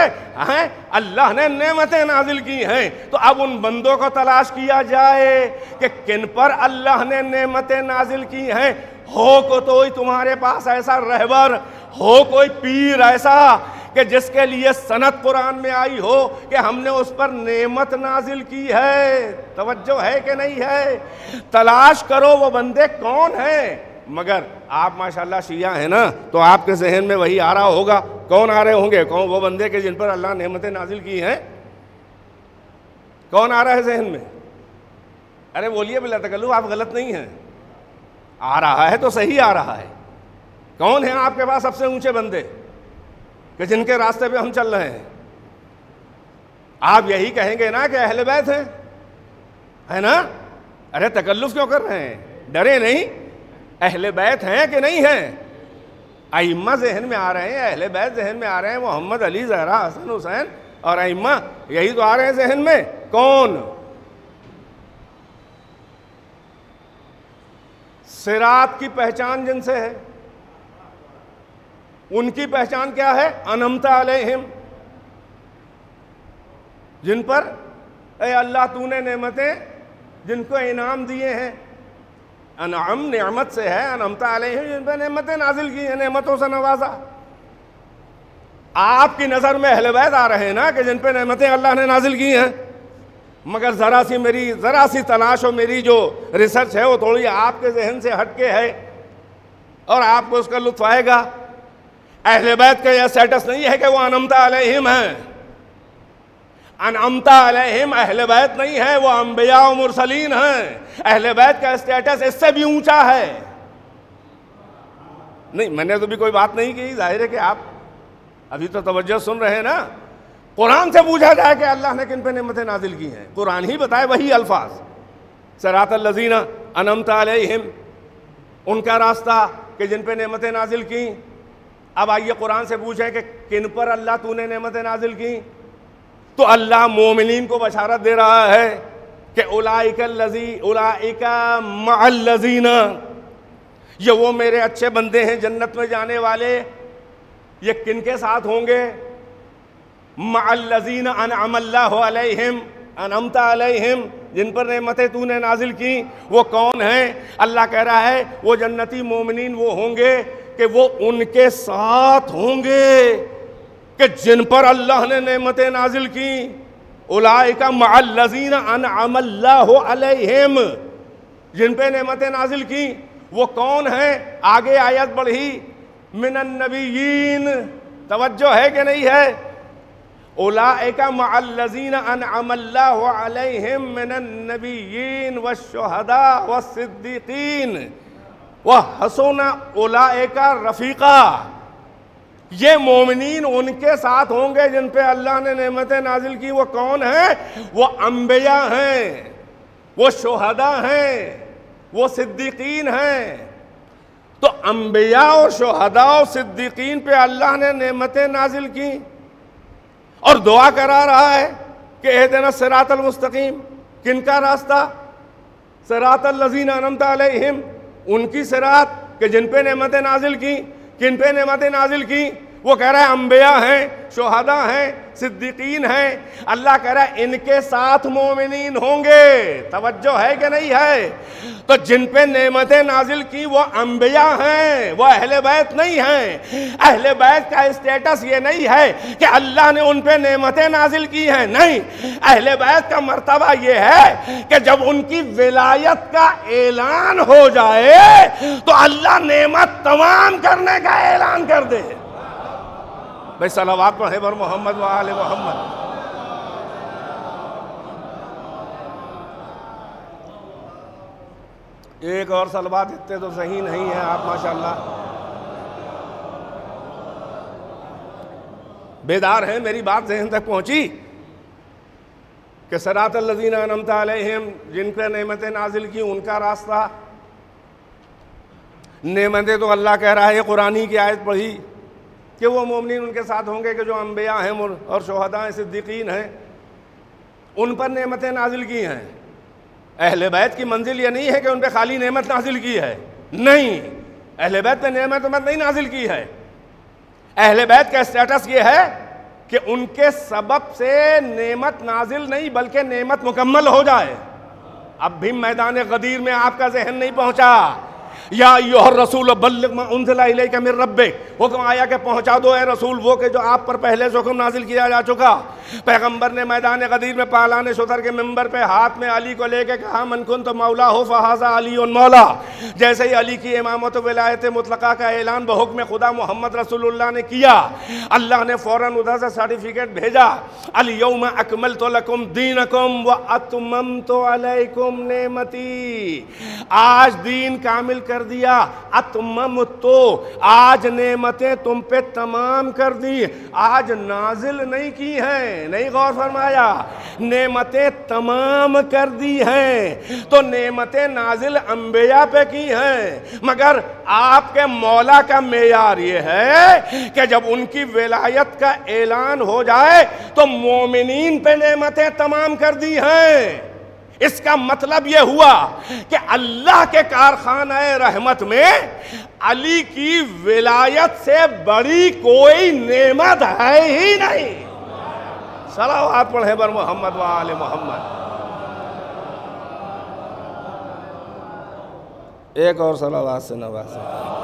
اللہ نے نعمتیں نازل کی ہیں. تو اب ان بندوں کو تلاش کیا جائے کہ کن پر اللہ نے نعمتیں نازل کی ہیں. ہو کوئی تمہارے پاس ایسا رہبر، ہو کوئی پیر ایسا کہ جس کے لیے سند قرآن میں آئی ہو کہ ہم نے اس پر نعمت نازل کی ہے. توجہ ہے کہ نہیں ہے؟ تلاش کرو وہ بندے کون ہیں. مگر آپ ماشاءاللہ شیعہ ہیں نا تو آپ کے ذہن میں وہی آ رہا ہوگا. کون آ رہے ہوں گے؟ کون وہ بندے کہ جن پر اللہ نعمتیں نازل کی ہیں؟ کون آ رہا ہے ذہن میں؟ ارے بولیے بلا تکلف، آپ غلط نہیں ہیں. آ رہا ہے تو صحیح آ رہا ہے. کون ہیں آپ کے پاس سب سے اونچے بندے کہ جن کے راستے پہ ہم چل رہے ہیں؟ آپ یہی کہیں گے نا کہ اہل بیت ہیں، ہے نا؟ ارے تکلف کیوں کر رہے ہیں؟ ڈرے نہیں. اہل بیت ہیں کہ نہیں ہیں؟ ائمہ ذہن میں آ رہے ہیں، اہل بیت ذہن میں آ رہے ہیں، محمد علی زہرا حسن حسین اور ائمہ یہی تو آ رہے ہیں ذہن میں. کون؟ صراط کی پہچان جن سے ہے، ان کی پہچان کیا ہے؟ انعمت علیہم، جن پر اے اللہ تو نے نعمتیں، جن کو انعام دیے ہیں. انعام نعمت سے ہے، انعمت علیہم جن پر نعمتیں نازل کی ہیں، نعمتوں سے نوازا. آپ کی نظر میں اہل بیت آ رہے ہیں نا کہ جن پہ نعمتیں اللہ نے نازل کی ہیں. مگر ذرا سی تلاش اور میری جو ریسرچ ہے وہ تھوڑی آپ کے ذہن سے ہٹ کے ہے اور آپ کو اس کا لطف آئے گا. اہل بیت کا یہ سٹیٹس نہیں ہے کہ وہ انعمت علیہم ہیں. انعمت علیہم اہل بیت نہیں ہے، وہ انبیاء و مرسلین ہیں. اہل بیت کا سٹیٹس اس سے بھی اونچا ہے. نہیں، میں نے تو بھی کوئی بات نہیں کی، ظاہر ہے کہ آپ ابھی تو توجہ سن رہے ہیں نا. قرآن سے پوچھا جائے کہ اللہ نے کن پہ نعمتیں نازل کی ہیں، قرآن ہی بتائے وہی الفاظ. صراط الذین انعمت علیہم، ان کا راستہ کہ جن پہ نعمتیں نازل کی. اب آئیے قرآن سے پوچھیں کہ کن پر اللہ تو نے نعمتیں نازل کی. تو اللہ مومنین کو بشارت دے رہا ہے کہ اولئک مع الذین، یہ وہ میرے اچھے بندے ہیں جنت میں جانے والے. یہ کن کے ساتھ ہوں گے؟ مع الذین انعم اللہ علیہم، انعمت علیہم، جن پر نعمتیں تو نے نازل کی، وہ کون ہیں؟ اللہ کہہ رہا ہے وہ جنتی مومنین وہ ہوں گے کہ وہ ان کے ساتھ ہوں گے کہ جن پر اللہ نے نعمتیں نازل کی۔ اولئک مع الذین انعم اللہ علیہم، جن پہ نعمتیں نازل کی وہ کون ہیں؟ آگے آیت بڑھی، من النبیین، توجہ ہے کہ نہیں ہے؟ اولئک مع الذین انعم اللہ علیہم من النبیین والشہداء والصدیقین وحسن اولئک رفیقا۔ یہ مومنین ان کے ساتھ ہوں گے جن پہ اللہ نے نعمتیں نازل کی۔ وہ کون ہیں؟ وہ انبیاء ہیں، وہ شہداء ہیں، وہ صدیقین ہیں۔ تو انبیاء اور شہداء اور صدیقین پہ اللہ نے نعمتیں نازل کی اور دعا کرا رہا ہے کہ اہدنا الصراط المستقیم، کن کا راستہ؟ صراط الذین انعمت علیہم، ان کی صراط کہ جن پہ نعمتیں نازل کی۔ کن پہ نعمتیں نازل کی؟ وہ کہہ رہا ہے انبیاء ہیں، شہداء ہیں، صدیقین ہیں۔ اللہ کہہ رہا ہے ان کے ساتھ مومنین ہوں گے۔ توجہ ہے کہ نہیں ہے؟ تو جن پہ نعمتیں نازل کی وہ انبیاء ہیں، وہ اہل بیت نہیں ہیں۔ اہل بیت کا اسٹیٹس یہ نہیں ہے کہ اللہ نے ان پہ نعمتیں نازل کی ہیں، نہیں۔ اہل بیت کا مرتبہ یہ ہے کہ جب ان کی ولایت کا اعلان ہو جائے تو اللہ نعمت تمام کرنے کا اعلان کر دے۔ بھائی صلوات پڑھے بر محمد و آل محمد۔ ایک اور صلوات اتنے تو صحیح نہیں ہیں آپ ماشاءاللہ بیدار ہیں، میری بات ذہن تک پہنچی کہ صراط الذین انعمت علیہم، جن پہ نعمتیں نازل کی ان کا راستہ۔ نعمتیں تو اللہ کہہ رہا ہے، قرآنی کی آیت پڑھی کہ وہ مومنین ان کے ساتھ ہوں گے کہ جو انبیاء ہیں اور شہداء ہیں، صدیقین ہیں، ان پر نعمتیں نازل کی ہیں۔ اہل بیت کی منزل یہ نہیں ہے کہ ان پہ خالی نعمت نازل کی ہے، نہیں، اہل بیت پہ نعمت نہیں نازل کی ہے۔ اہل بیت کا اسٹیٹس یہ ہے کہ ان کے سبب سے نعمت نازل نہیں بلکہ نعمت مکمل ہو جائے۔ اب بھی میدان غدیر میں آپ کا ذہن نہیں پہنچا۔ یا ایھا الرسول بلغ ما انزل الیک من ربک، حکم آیا کہ پہنچا دو اے رسول وہ کہ جو آپ پر پہلے سے حکم نازل کیا جا چکا۔ پیغمبر نے میدان غدیر میں پالان شتر کے منبر پہ ہاتھ میں علی کو لے کے کہا من کنت مولا ہو فہذا علی مولا۔ جیسے ہی علی کی امامت و ولایت مطلقہ کا اعلان بحکم خدا محمد رسول اللہ نے کیا، اللہ نے فوراً ادھر سے سرٹیفکیٹ بھیجا، الیوم اکملت لکم دینکم واتممت علیکم نعمتی، آج دین کامل کر دیا، اتممت تو آج نعمتیں تم پہ تمام کر دی، آج نازل نہیں کی ہیں، نہیں غور فرمایا، نعمتیں تمام کر دی ہیں۔ تو نعمتیں نازل انبیاء پہ کی ہیں، مگر آپ کے مولا کا معیار یہ ہے کہ جب ان کی ولایت کا اعلان ہو جائے تو مومنین پہ نعمتیں تمام کر دی ہیں۔ اس کا مطلب یہ ہوا کہ اللہ کے کارخانہ رحمت میں علی کی ولایت سے بڑی کوئی نعمت ہے ہی نہیں۔ صلوات پڑھیں بر محمد و آل محمد۔ ایک اور صلوات سے نوازیں۔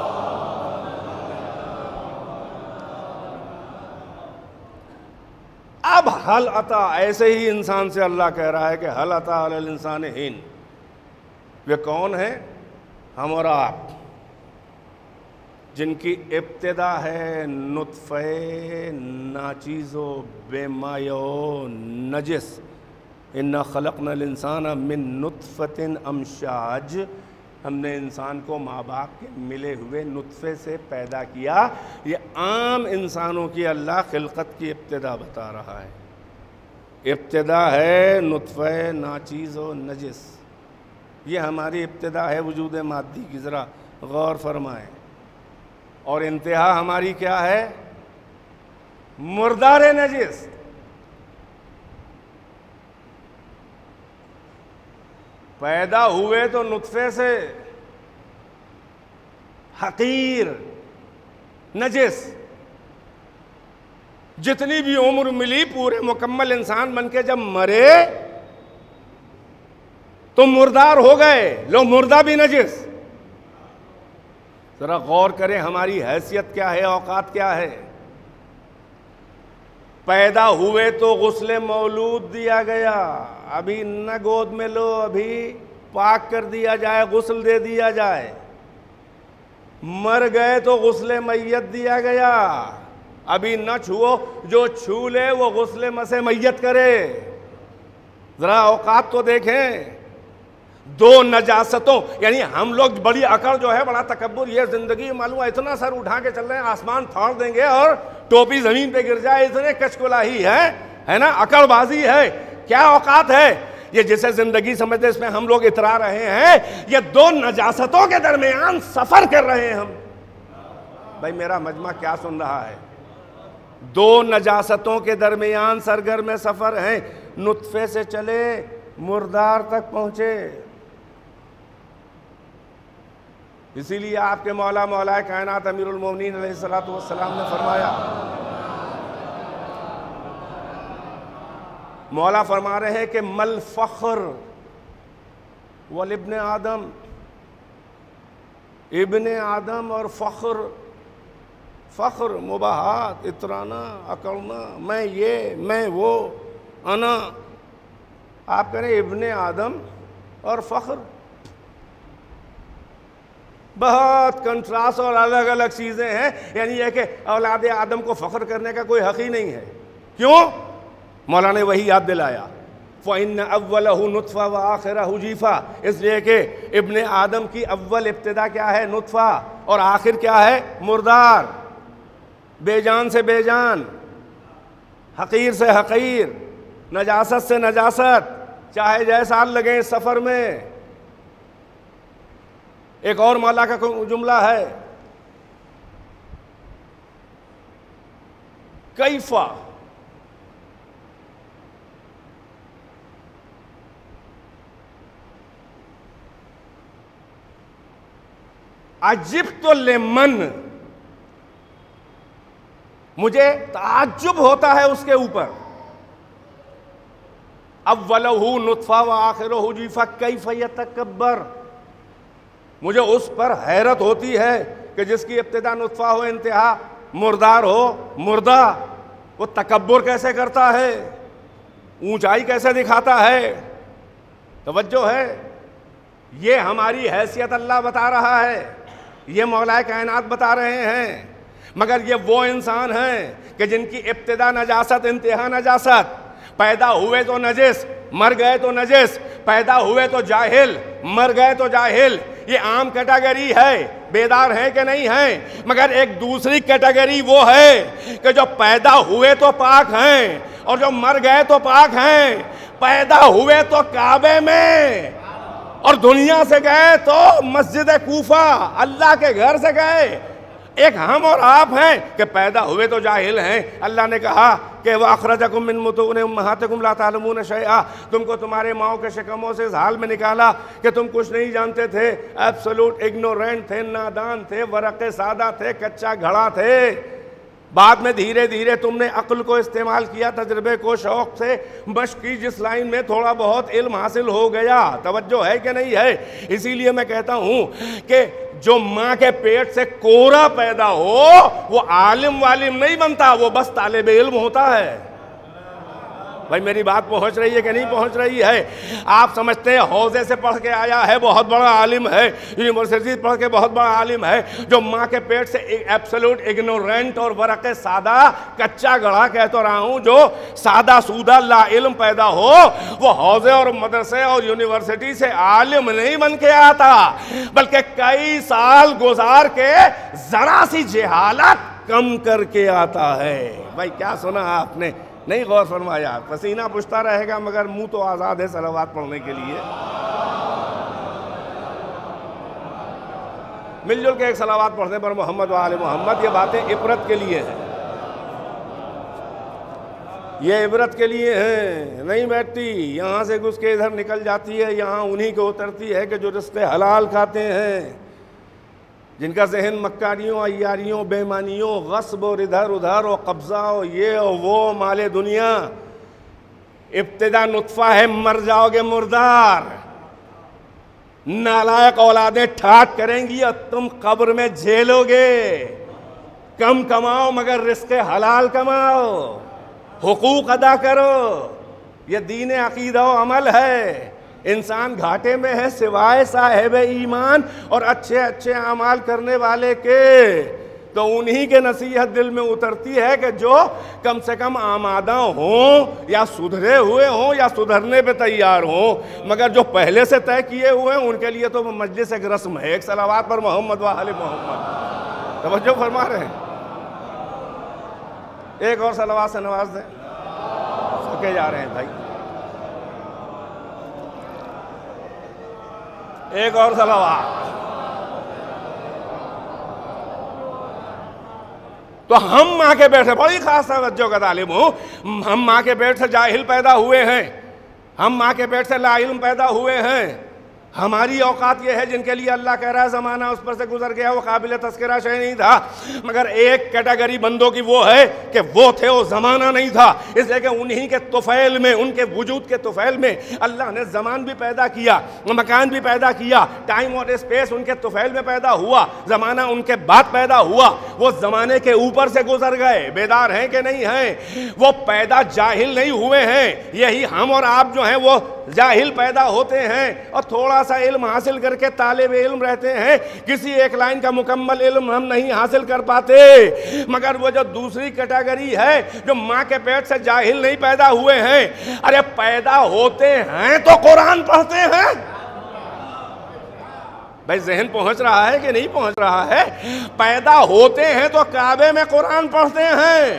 اب حل عطا، ایسے ہی انسان سے اللہ کہہ رہا ہے کہ حل عطا علی الانسان حین، یہ کون ہیں؟ ہم اور آپ، جن کی ابتدا ہے نطفہ ناچیز و بے مائع و نجس، انا خلقنا الانسان من نطفۃ امشاج، ہم نے انسان کو ماں باپ کے ملے ہوئے نطفے سے پیدا کیا۔ یہ عام انسانوں کی اللہ خلقت کی ابتدا بتا رہا ہے۔ ابتدا ہے نطفہ ناچیز و نجس، یہ ہماری ابتدا ہے وجود مادی کی، ذرا غور فرمائیں۔ اور انتہا ہماری کیا ہے؟ مردار نجس۔ پیدا ہوئے تو نطفے سے، حقیر، نجس، جتنی بھی عمر ملی پورے مکمل انسان بن کے جب مرے تو مردار ہو گئے، لو مردہ بھی نجس۔ ذرا غور کریں ہماری حیثیت کیا ہے، اوقات کیا ہے۔ پیدا ہوئے تو غسل مولود دیا گیا، ابھی نہ گود میں لو، ابھی پاک کر دیا جائے، غسل دے دیا جائے۔ مر گئے تو غسل میت دیا گیا، ابھی نہ چھوؤ، جو چھو لے وہ غسل مس میت کرے۔ ذرا اوقات تو دیکھیں۔ دو نجاستوں، یعنی ہم لوگ بڑی عقل جو ہے، بڑا تکبر، یہ زندگی معلوم ہے اتنا سر اٹھا کے چل رہے ہیں، آسمان پھاڑ دیں گے اور ٹوپی زمین پہ گر جائے، اتنے کچکلاہی ہے نا، عقل بازی ہے، کیا اوقات ہے یہ جسے زندگی سمجھتے، اس میں ہم لوگ اترا رہے ہیں۔ یہ دو نجاستوں کے درمیان سفر کر رہے ہیں ہم۔ بھائی میرا مجمع کیا سن رہا ہے؟ دو نجاستوں کے درمیان سرگرم سفر ہیں، نطفے سے چلے مردار تک پہنچے۔ اسی لیے آپ کے مولا کائنات امیر المومنین علیہ السلام نے فرمایا، مولا فرما رہے ہیں کہ مل فخر والابن آدم، ابن آدم اور فخر مباحات، اترانا، اکڑنا، میں یہ میں وہ، انا، آپ کہہ رہے ہیں ابن آدم اور فخر، بہت کنٹراسٹ اور الگ الگ چیزیں ہیں۔ یعنی یہ کہ اولاد آدم کو فخر کرنے کا کوئی حق ہی نہیں ہے۔ کیوں؟ مولا نے وہی یاد دلایا، فَإِنَّ أَوَّلَهُ نُطْفَةٌ وَآخِرَهُ جِيفَةٌ، اس لیے کہ ابن آدم کی اول ابتدا کیا ہے؟ نطفہ، اور آخر کیا ہے؟ مردار، بے جان سے بے جان، حقیر سے حقیر، نجاست سے نجاست، چاہے جیسے سال لگیں اس سفر میں۔ ایک اور مولا کا جملہ ہے، کیفا، عجبت لمن، مجھے تعجب ہوتا ہے اس کے اوپر، اولہ نطفہ وآخرہ جیفہ کیف یتکبر، مجھے اس پر حیرت ہوتی ہے کہ جس کی ابتدا نطفہ ہو، انتہا مردار ہو، مردہ، وہ تکبر کیسے کرتا ہے، اونچائی کیسے دکھاتا ہے۔ توجہ ہے، یہ ہماری حیثیت اللہ بتا رہا ہے، یہ مولا کائنات بتا رہے ہیں۔ مگر یہ وہ انسان ہیں کہ جن کی ابتدا نجاست، انتہا نجاست، پیدا ہوئے تو نجس، مر گئے تو نجس، پیدا ہوئے تو جاہل، مر گئے تو جاہل۔ یہ عام کیٹیگری ہے، بیدار ہیں کہ نہیں ہیں؟ مگر ایک دوسری کیٹیگری وہ ہے کہ جو پیدا ہوئے تو پاک ہیں اور جو مر گئے تو پاک ہیں۔ پیدا ہوئے تو کعبے میں اور دنیا سے گئے تو مسجد کوفہ، اللہ کے گھر سے گئے۔ ایک ہم اور آپ ہیں کہ پیدا ہوئے تو جاہل ہیں۔ اللہ نے کہا کہ وَأَخْرَجَكُم مِّن بُطُونِ أُمَّهَاتِكُمْ لَا تَعْلَمُونَ شَيْئًا، تم کو تمہارے ماؤں کے شکموں سے اس حال میں نکالا کہ تم کچھ نہیں جانتے تھے، ایبسولوٹ اگنورینٹ تھے، نادان تھے، ورق سادہ تھے، کچا گھڑا تھے۔ بعد میں دھیرے دھیرے تم نے عقل کو استعمال کیا، تجربے کو، شوق سے مشق کی، جس لائن میں تھوڑا بہت علم حاصل ہو گیا۔ توجہ ہے کہ نہیں ہے؟ اسی لیے میں کہتا ہوں کہ جو ماں کے پیٹ سے کورا پیدا ہو وہ عالم والم نہیں بنتا، وہ بس طالب علم ہوتا ہے۔ بھائی میری بات پہنچ رہی ہے کہ نہیں پہنچ رہی ہے؟ آپ سمجھتے ہیں حوزے سے پڑھ کے آیا ہے بہت بڑا عالم ہے، یونیورسٹی پڑھ کے بہت بڑا عالم ہے۔ جو ماں کے پیٹ سے ایبسولوٹ اگنورینٹ اور ورق سادہ، کچا گڑھا کہہ تو رہا ہوں، جو سادہ سودہ لا علم پیدا ہو، وہ حوزے اور مدرسے اور یونیورسٹی سے عالم نہیں بن کے آتا، بلکہ کئی سال گزار کے ذرا سی جہالت کم کر کے آتا ہے۔ بھائی کیا سنا آپ نے؟ نہیں غور فرمایا؟ پسینہ پوچھتا رہے گا مگر منہ تو آزاد ہے صلوات پڑھنے کے لیے۔ مل جل کے ایک صلوات پڑھنے پر محمد و آل محمد۔ یہ باتیں عبرت کے لیے ہیں، یہ عبرت کے لیے ہیں، نہیں بیٹھتی یہاں سے گھس کے ادھر نکل جاتی ہے، یہاں انہی کو اترتی ہے کہ جو رزق حلال کھاتے ہیں۔ جن کا ذہن مکاریوں، عیاریوں، بےمانیوں، غصب اور ادھر ادھر اور قبضہ اور یہ اور وہ مال دنیا، ابتدا نطفہ ہے، مر جاؤ گے مردار، نالائق اولادیں ٹھاٹ کریں گی اور تم قبر میں جھیلو گے۔ کم کماؤ مگر رزق حلال کماؤ، حقوق ادا کرو، یہ دین عقیدہ و عمل ہے۔ انسان گھاٹے میں ہے سوائے صاحب ایمان اور اچھے اچھے اعمال کرنے والے کے، تو انہی کے نصیحت دل میں اترتی ہے کہ جو کم سے کم آمادہ ہوں یا سدھرے ہوئے ہوں یا سدھرنے پہ تیار ہوں، مگر جو پہلے سے طے کیے ہوئے ہیں ان کے لیے تو مجلس ایک رسم ہے۔ ایک صلوات پر محمد و آل محمد، توجہ فرما رہے ہیں؟ ایک اور صلوات سے نواز دیں، تھکے جا رہے ہیں بھائی، ایک اور صلوات۔ تو ہم ماں کے پیٹ سے، بڑی خاص توجہ کا طالب ہوں، ہم ماں کے پیٹ سے جاہل پیدا ہوئے ہیں، ہم ماں کے پیٹ سے لا علم پیدا ہوئے ہیں۔ ہماری اوقات یہ ہے جن کے لیے اللہ کہہ رہا ہے زمانہ اس پر سے گزر گیا، وہ قابل تذکرہ شے نہیں تھا، مگر ایک کیٹیگری بندوں کی وہ ہے کہ وہ تھے، وہ زمانہ نہیں تھا، اس لیے کہ انہی کے طفیل میں، ان کے وجود کے طفیل میں اللہ نے زمان بھی پیدا کیا، مکان بھی پیدا کیا، ٹائم اور اسپیس ان کے طفیل میں پیدا ہوا، زمانہ ان کے بعد پیدا ہوا، وہ زمانے کے اوپر سے گزر گئے۔ بیدار ہیں کہ نہیں ہیں؟ وہ پیدا جاہل نہیں ہوئے ہیں، یہی ہم اور آپ جو ہیں وہ جاہل پیدا ہوتے ہیں اور تھوڑا سا علم حاصل کر کے طالب علم رہتے ہیں، کسی ایک لائن کا مکمل علم ہم نہیں حاصل کر پاتے۔ مگر وہ جو دوسری کیٹیگری ہے جو ماں کے پیٹ سے جاہل نہیں پیدا ہوئے ہیں، ارے پیدا ہوتے ہیں تو قرآن پڑھتے ہیں۔ بھائی ذہن پہنچ رہا ہے کہ نہیں پہنچ رہا ہے؟ پیدا ہوتے ہیں تو کعبے میں قرآن پڑھتے ہیں،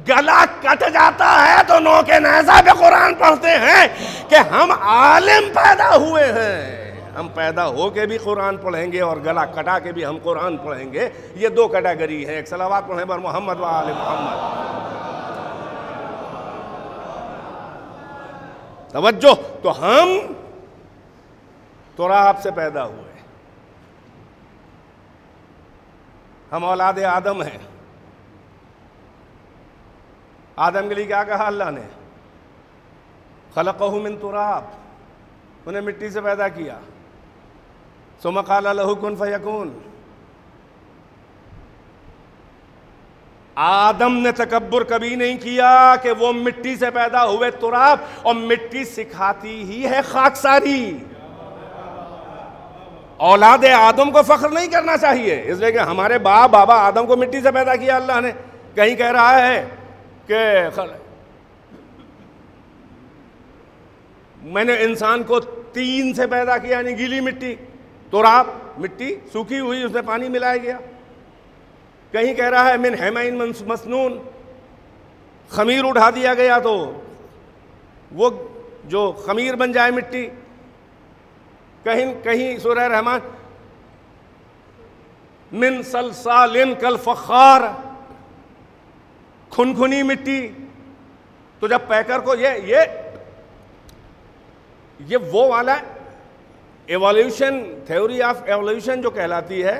گلا کٹ جاتا ہے تو نوک نیزہ پہ قرآن پڑھتے ہیں کہ ہم عالم پیدا ہوئے ہیں۔ ہم پیدا ہو کے بھی قرآن پڑھیں گے اور گلا کٹا کے بھی ہم قرآن پڑھیں گے۔ یہ دو کیٹیگری ہیں۔ ایک صلوات پڑھیں پر محمد و آل محمد۔ توجہ، تو ہم تراب سے پیدا ہوئے، ہم اولاد آدم ہیں۔ آدم کے لیے کیا کہا اللہ نے؟ خلقہ من تراب، انہیں مٹی سے پیدا کیا، ثم قال لہ کن فیکون۔ آدم نے تکبر کبھی نہیں کیا کہ وہ مٹی سے پیدا ہوئے تراب، اور مٹی سکھاتی ہی ہے خاکساری۔ اولاد آدم کو فخر نہیں کرنا چاہیے، اس لیے کہ ہمارے باپ بابا آدم کو مٹی سے پیدا کیا اللہ نے۔ کہیں کہہ رہا ہے کہ میں نے انسان کو تین سے پیدا کیا، یعنی گیلی مٹی، تراب، مٹی سوکھی ہوئی، اس میں پانی ملایا گیا۔ کہیں کہہ رہا ہے من حمین مسنون، خمیر اٹھا دیا گیا تو وہ جو خمیر بن جائے مٹی۔ کہیں سورہ رحمان من صلصال کالفخار، کھنکھنی مٹی۔ تو جب پیکر کو یہ وہ والا ایولیوشن، تھیوری آف ایولیوشن جو کہلاتی ہے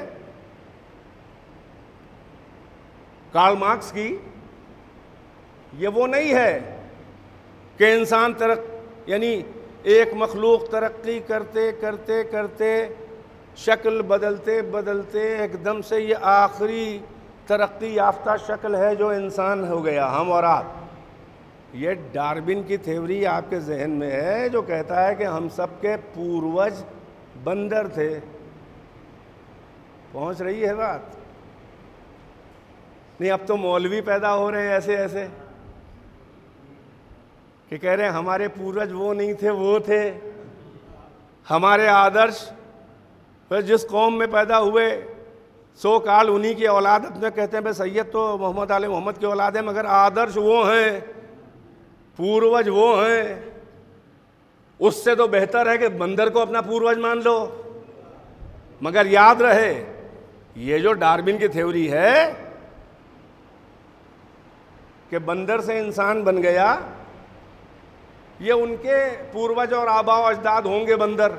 کارل مارکس کی، یہ وہ نہیں ہے کہ انسان یعنی ایک مخلوق ترقی کرتے کرتے کرتے شکل بدلتے بدلتے ایک دم سے یہ آخری ترقی یافتہ شکل ہے جو انسان ہو گیا، ہم اور آپ۔ یہ ڈارون کی تھیوری آپ کے ذہن میں ہے جو کہتا ہے کہ ہم سب کے پوروج بندر تھے۔ پہنچ رہی ہے بات؟ نہیں، اب تو مولوی پیدا ہو رہے ہیں ایسے ایسے کہ کہہ رہے ہیں ہمارے پوروج وہ نہیں تھے، وہ تھے ہمارے آدرش۔ پھر جس قوم میں پیدا ہوئے سو کال انہی کی اولاد، اپنے کہتے ہیں بھائی سید تو محمد علیہ محمد کی اولاد ہے، مگر آدرش وہ ہیں، پوروج وہ ہیں۔ اس سے تو بہتر ہے کہ بندر کو اپنا پوروج مان لو۔ مگر یاد رہے یہ جو ڈارون کی تھیوری ہے کہ بندر سے انسان بن گیا، یہ ان کے پوروج اور آبا و اجداد ہوں گے بندر،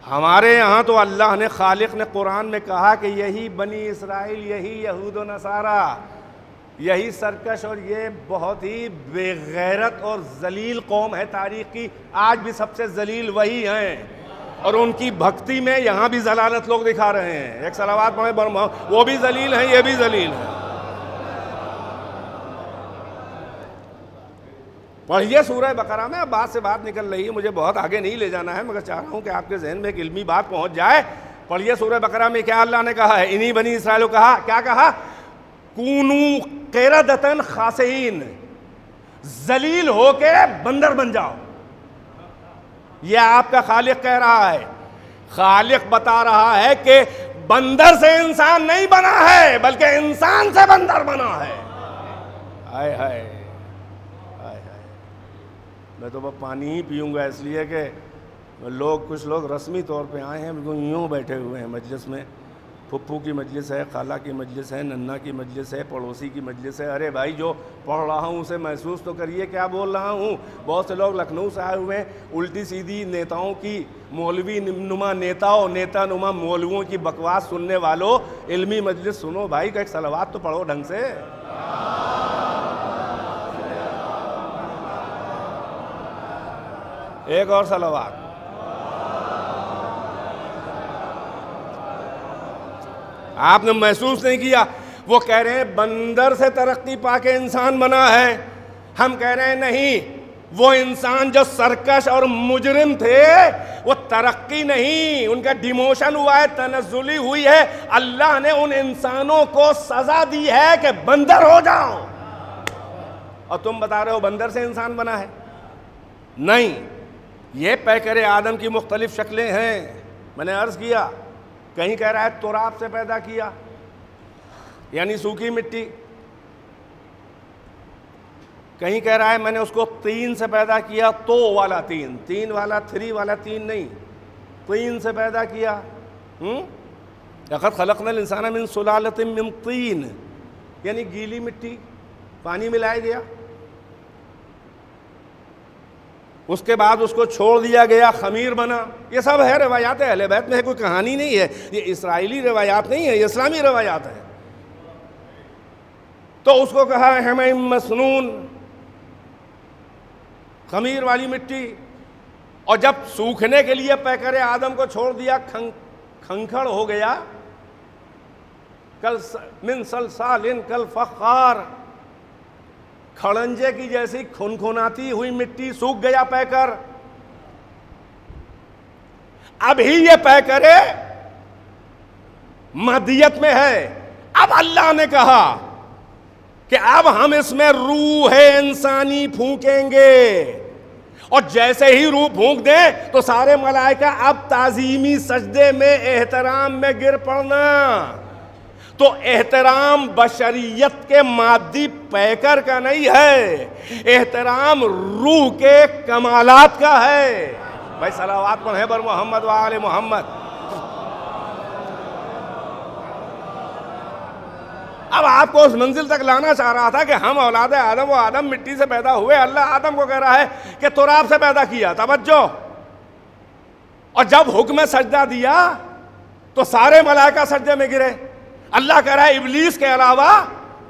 ہمارے یہاں تو اللہ نے خالق نے قرآن میں کہا کہ یہی بنی اسرائیل، یہی یہود و نصارہ، یہی سرکش اور یہ بہت ہی بے غیرت اور ذلیل قوم ہے تاریخ کی، آج بھی سب سے ذلیل وہی ہیں، اور ان کی بھکتی میں یہاں بھی ذلالت لوگ دکھا رہے ہیں۔ ایک صلوات پڑھیں، وہ بھی ذلیل ہیں، یہ بھی ذلیل ہیں۔ پڑھیے سورہ بقرہ میں، اب بات سے بات نکل رہی ہے، مجھے بہت آگے نہیں لے جانا ہے، مگر چاہ رہا ہوں کہ آپ کے ذہن میں ایک علمی بات پہنچ جائے۔ پڑھیے سورہ بقرہ میں کیا اللہ نے کہا ہے، انہی بنی اسرائیل کو کہا، کیا کہا؟ کونو قردۃ خاسئین، ذلیل ہو کے بندر بن جاؤ۔ یہ آپ کا خالق کہہ رہا ہے، خالق بتا رہا ہے کہ بندر سے انسان نہیں بنا ہے بلکہ انسان سے بندر بنا ہے۔ ہائے ہائے ہائے ہائے، میں تو بس پانی ہی پیوں گا، اس لیے کہ کچھ لوگ رسمی طور پہ آئے ہیں، بالکل یوں بیٹھے ہوئے ہیں مجلس میں، پھپھو کی مجلس ہے، خالہ کی مجلس ہے، ننا کی مجلس ہے، پڑوسی کی مجلس ہے۔ ارے بھائی، جو پڑھ رہا ہوں اسے محسوس تو کریے کیا بول رہا ہوں۔ بہت سے لوگ لکھنؤ سے آئے ہوئے ہیں، الٹی سیدھی نیتاؤں کی، مولوی نما نیتاؤں، نیتا نما مولویوں کی بکواس سننے والوں، علمی مجلس سنو بھائی، کا ایک صلوات تو پڑھو ڈھنگ سے۔ ایک اور صلوات۔ آپ نے محسوس نہیں کیا؟ وہ کہہ رہے ہیں بندر سے ترقی پا کے انسان بنا ہے، ہم کہہ رہے ہیں نہیں، وہ انسان جو سرکش اور مجرم تھے وہ ترقی نہیں، ان کا ڈیموشن ہوا ہے، تنزلی ہوئی ہے۔ اللہ نے ان انسانوں کو سزا دی ہے کہ بندر ہو جاؤ، اور تم بتا رہے ہو بندر سے انسان بنا ہے۔ نہیں، یہ پیکر آدم کی مختلف شکلیں ہیں۔ میں نے عرض کیا، کہیں کہہ رہا ہے تراب سے پیدا کیا، یعنی سوکھی مٹی، کہیں کہہ رہا ہے میں نے اس کو تین سے پیدا کیا، تو والا تین، تین والا تھری والا تین نہیں، تین سے پیدا کیا۔ لقد خلقنا الانسان من سلالۃ من طین، یعنی گیلی مٹی، پانی ملایا گیا، اس کے بعد اس کو چھوڑ دیا گیا، خمیر بنا۔ یہ سب ہے روایات اہل بیت میں، ہے کوئی کہانی نہیں ہے، یہ اسرائیلی روایات نہیں ہے، یہ اسلامی روایات ہیں۔ تو اس کو کہا ہمیں مسنون، خمیر والی مٹی، اور جب سوکھنے کے لیے پیکر آدم کو چھوڑ دیا، کھنکھڑ ہو گیا، من صلصال کالفخار، کھڑنجے کی جیسی کھنکھناتی ہوئی مٹی، سوکھ گیا پیکر۔ ابھی یہ پیکر مہدیت میں ہے، اب اللہ نے کہا کہ اب ہم اس میں روح انسانی پھونکیں گے، اور جیسے ہی روح پھونک دیں تو سارے ملائکہ اب تعظیمی سجدے میں، احترام میں گر پڑنا۔ تو احترام بشریت کے مادی پیکر کا نہیں ہے، احترام روح کے کمالات کا ہے۔ بھائی صلوات پڑھیں بر محمد و آل محمد۔ اب آپ کو اس منزل تک لانا چاہ رہا تھا کہ ہم اولاد آدم، وہ آدم مٹی سے پیدا ہوئے، اللہ آدم کو کہہ رہا ہے کہ تراب سے پیدا کیا، توجہ۔ اور جب حکم سجدہ دیا تو سارے ملائکہ سجدے میں گرے، اللہ کہہ رہا ہے ابلیس کے علاوہ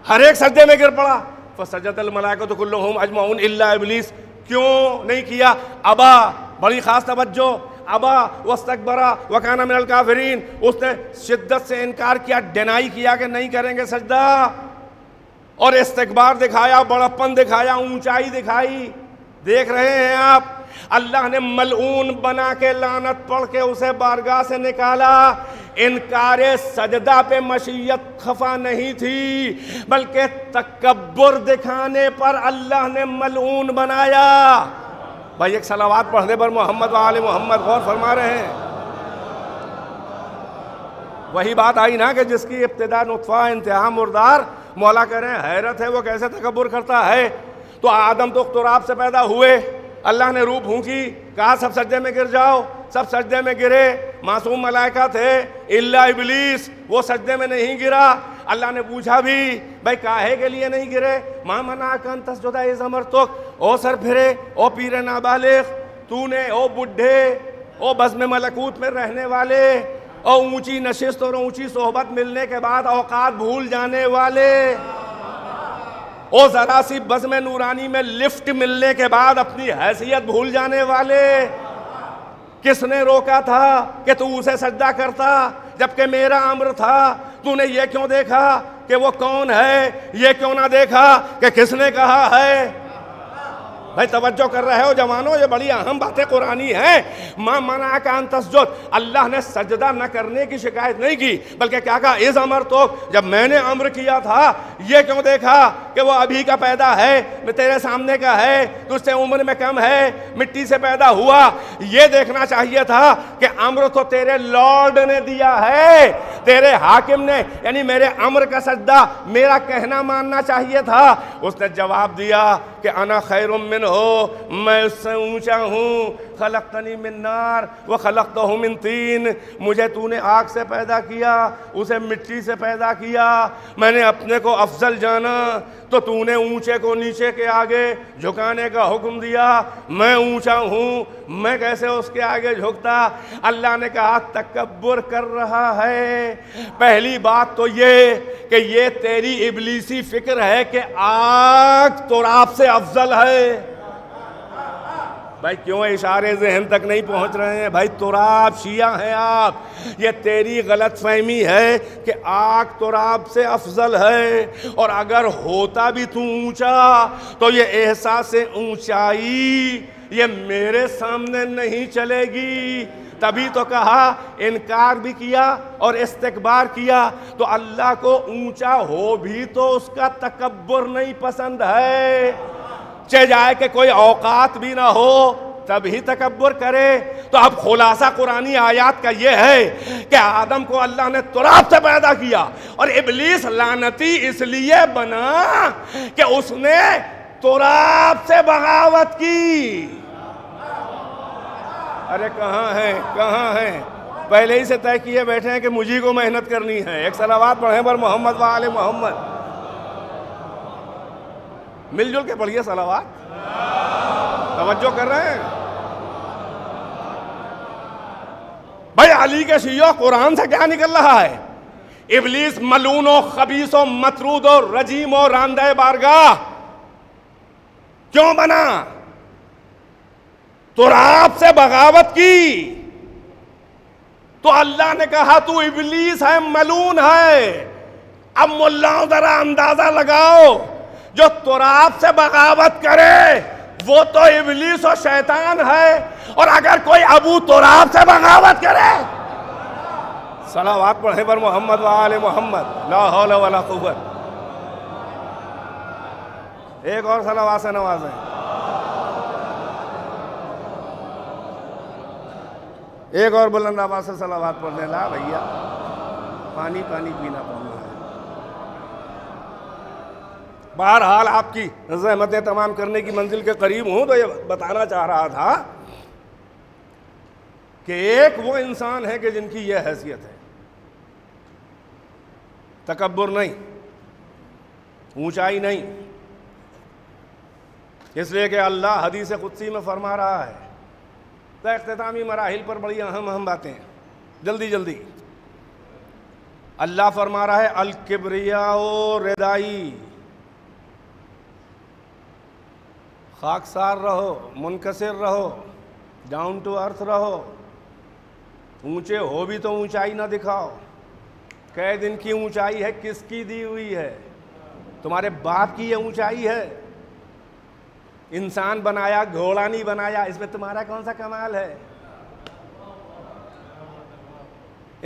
ہر ایک سجدے میں گر پڑا۔ فسجد الملائکۃ کلھم اجمعون الا ابلیس، کیوں نہیں کیا؟ ابا، بڑی خاص توجہ، ابا واستکبر وکان من الکافرین، اس نے شدت سے انکار کیا، ڈینائی کیا کہ نہیں کریں گے سجدہ، اور استکبار دکھایا، بڑپن دکھایا، اونچائی دکھائی۔ دیکھ رہے ہیں آپ، اللہ نے ملعون بنا کے لعنت پڑھ کے اسے بارگاہ سے نکالا۔ انکار سجدہ پہ مشیت خفا نہیں تھی، بلکہ تکبر دکھانے پر اللہ نے ملعون بنایا۔ بھائی ایک صلوات پڑھ دے بر محمد و آل محمد، غور فرما رہے ہیں۔ وہی بات آئی نا کہ جس کی ابتدا نطفہ انتہا مردار، مولا کہہ رہے ہیں حیرت ہے وہ کیسے تکبر کرتا ہے۔ تو آدم تو تراب سے پیدا ہوئے، اللہ نے روح پھونکی، کہا سب سجدے میں گر جاؤ، سب سجدے میں گرے، معصوم ملائکہ تھے الا ابلیس، وہ سجدے میں نہیں گرا۔ اللہ نے پوچھا بھی بھائی کاہے کے لیے نہیں گرے؟ ما منعک ان تسجد اذ امرتک، او سر پھرے، او پیر نابالغ، تو نے، او بڈھے، او بزم ملکوت میں رہنے والے، اور اونچی نشست اور اونچی صحبت ملنے کے بعد اوقات بھول جانے والے، او ذرا سی بزم نورانی میں لفٹ ملنے کے بعد اپنی حیثیت بھول جانے والے، کس نے روکا تھا کہ تو اسے سجدہ کرتا جبکہ میرا امر تھا؟ تو نے یہ کیوں دیکھا کہ وہ کون ہے، یہ کیوں نہ دیکھا کہ کس نے کہا ہے؟ بھائی توجہ کر رہے ہو جوانوں، یہ بڑی اہم باتیں قرآنی ہیں۔ ما منعک ان تسجد، اللہ نے سجدہ نہ کرنے کی شکایت نہیں کی، بلکہ کیا کہا؟ اذ امرتک، جب میں نے امر کیا تھا۔ یہ کیوں دیکھا کہ وہ ابھی کا پیدا ہے، میں تیرے سامنے کا ہے، تجھ سے عمر میں کم ہے، مٹی سے پیدا ہوا؟ یہ دیکھنا چاہیے تھا کہ امر تو تیرے لارڈ نے دیا ہے، تیرے حاکم نے، یعنی میرے امر کا سجدہ میرا کہنا ماننا چاہیے تھا۔ اس نے جواب دیا کہ انا خیر من ہو، میں اس سے اونچا ہوں، خلقتنی من نار وخلقتہ من طین، مجھے تو نے آگ سے پیدا کیا، اسے مٹی سے پیدا کیا، میں نے اپنے کو افضل جانا تو نے اونچے کو نیچے کے آگے جھکانے کا حکم دیا، میں اونچا ہوں، میں کیسے اس کے آگے جھکتا؟ اللہ نے کہا تکبر کر رہا ہے۔ پہلی بات تو یہ کہ یہ تیری ابلیسی فکر ہے کہ آگ تراب سے افضل ہے۔ بھائی کیوں اشارے ذہن تک نہیں پہنچ رہے ہیں؟ بھائی تراب شیعہ ہیں آپ، یہ تیری غلط فہمی ہے کہ آگ تراب سے افضل ہے، اور اگر ہوتا بھی تو اونچا تو یہ احساس اونچائی یہ میرے سامنے نہیں چلے گی۔ تبھی تو کہا انکار بھی کیا اور استکبار کیا، تو اللہ کو اونچا ہو بھی تو اس کا تکبر نہیں پسند ہے، چاہے جائے کہ کوئی اوقات بھی نہ ہو تب ہی تکبر کرے۔ تو اب خلاصہ قرآنی آیات کا یہ ہے کہ آدم کو اللہ نے تراب سے پیدا کیا، اور ابلیس لعنتی اس لیے بنا کہ اس نے تراب سے بغاوت کی۔ ارے کہاں ہیں؟ پہلے ہی سے طے کیے بیٹھے ہیں کہ مجھے کو محنت کرنی ہے۔ ایک صلوات پڑھیں پر محمد وآل محمد، مل جل کے پڑھیے صلوات، توجہ کر رہے ہیں؟ بھائی علی کے شیعہ قرآن سے کیا نکل رہا ہے؟ ابلیس ملعون و خبیث و مطرود و رجیم و راندہ بارگاہ کیوں بنا؟ تراب سے بغاوت کی تو اللہ نے کہا تو ابلیس ہے، ملعون ہے۔ اب ملاؤں ذرا اندازہ لگاؤ، جو تراب سے بغاوت کرے وہ تو ابلیس و شیطان ہے، اور اگر کوئی ابو تراب سے بغاوت کرے، صلوات پڑھیں پر محمد وآل محمد، لا حول ولا قوت۔ ایک اور صلوات سے نوازیں۔ ایک اور بلند آواز سے صلوات پڑھنے لا بھیا، پانی پینا پڑنا ہے۔ بہرحال آپ کی زحمتیں تمام کرنے کی منزل کے قریب ہوں تو یہ بتانا چاہ رہا تھا کہ ایک وہ انسان ہے کہ جن کی یہ حیثیت ہے، تکبر نہیں، اونچائی نہیں، اس لیے کہ اللہ حدیث قدسی میں فرما رہا ہے۔ تو اختتامی مراحل پر بڑی اہم باتیں ہیں، جلدی اللہ فرما رہا ہے الکبریاء ردائی، خاکسار رہو، منکسر رہو، ڈاؤن ٹو ارتھ رہو، اونچے ہو بھی تو اونچائی نہ دکھاؤ۔ کئے دن کی اونچائی ہے، کس کی دی ہوئی ہے؟ تمہارے باپ کی یہ اونچائی ہے؟ انسان بنایا، گھوڑا نہیں بنایا، اس میں تمہارا کون سا کمال ہے؟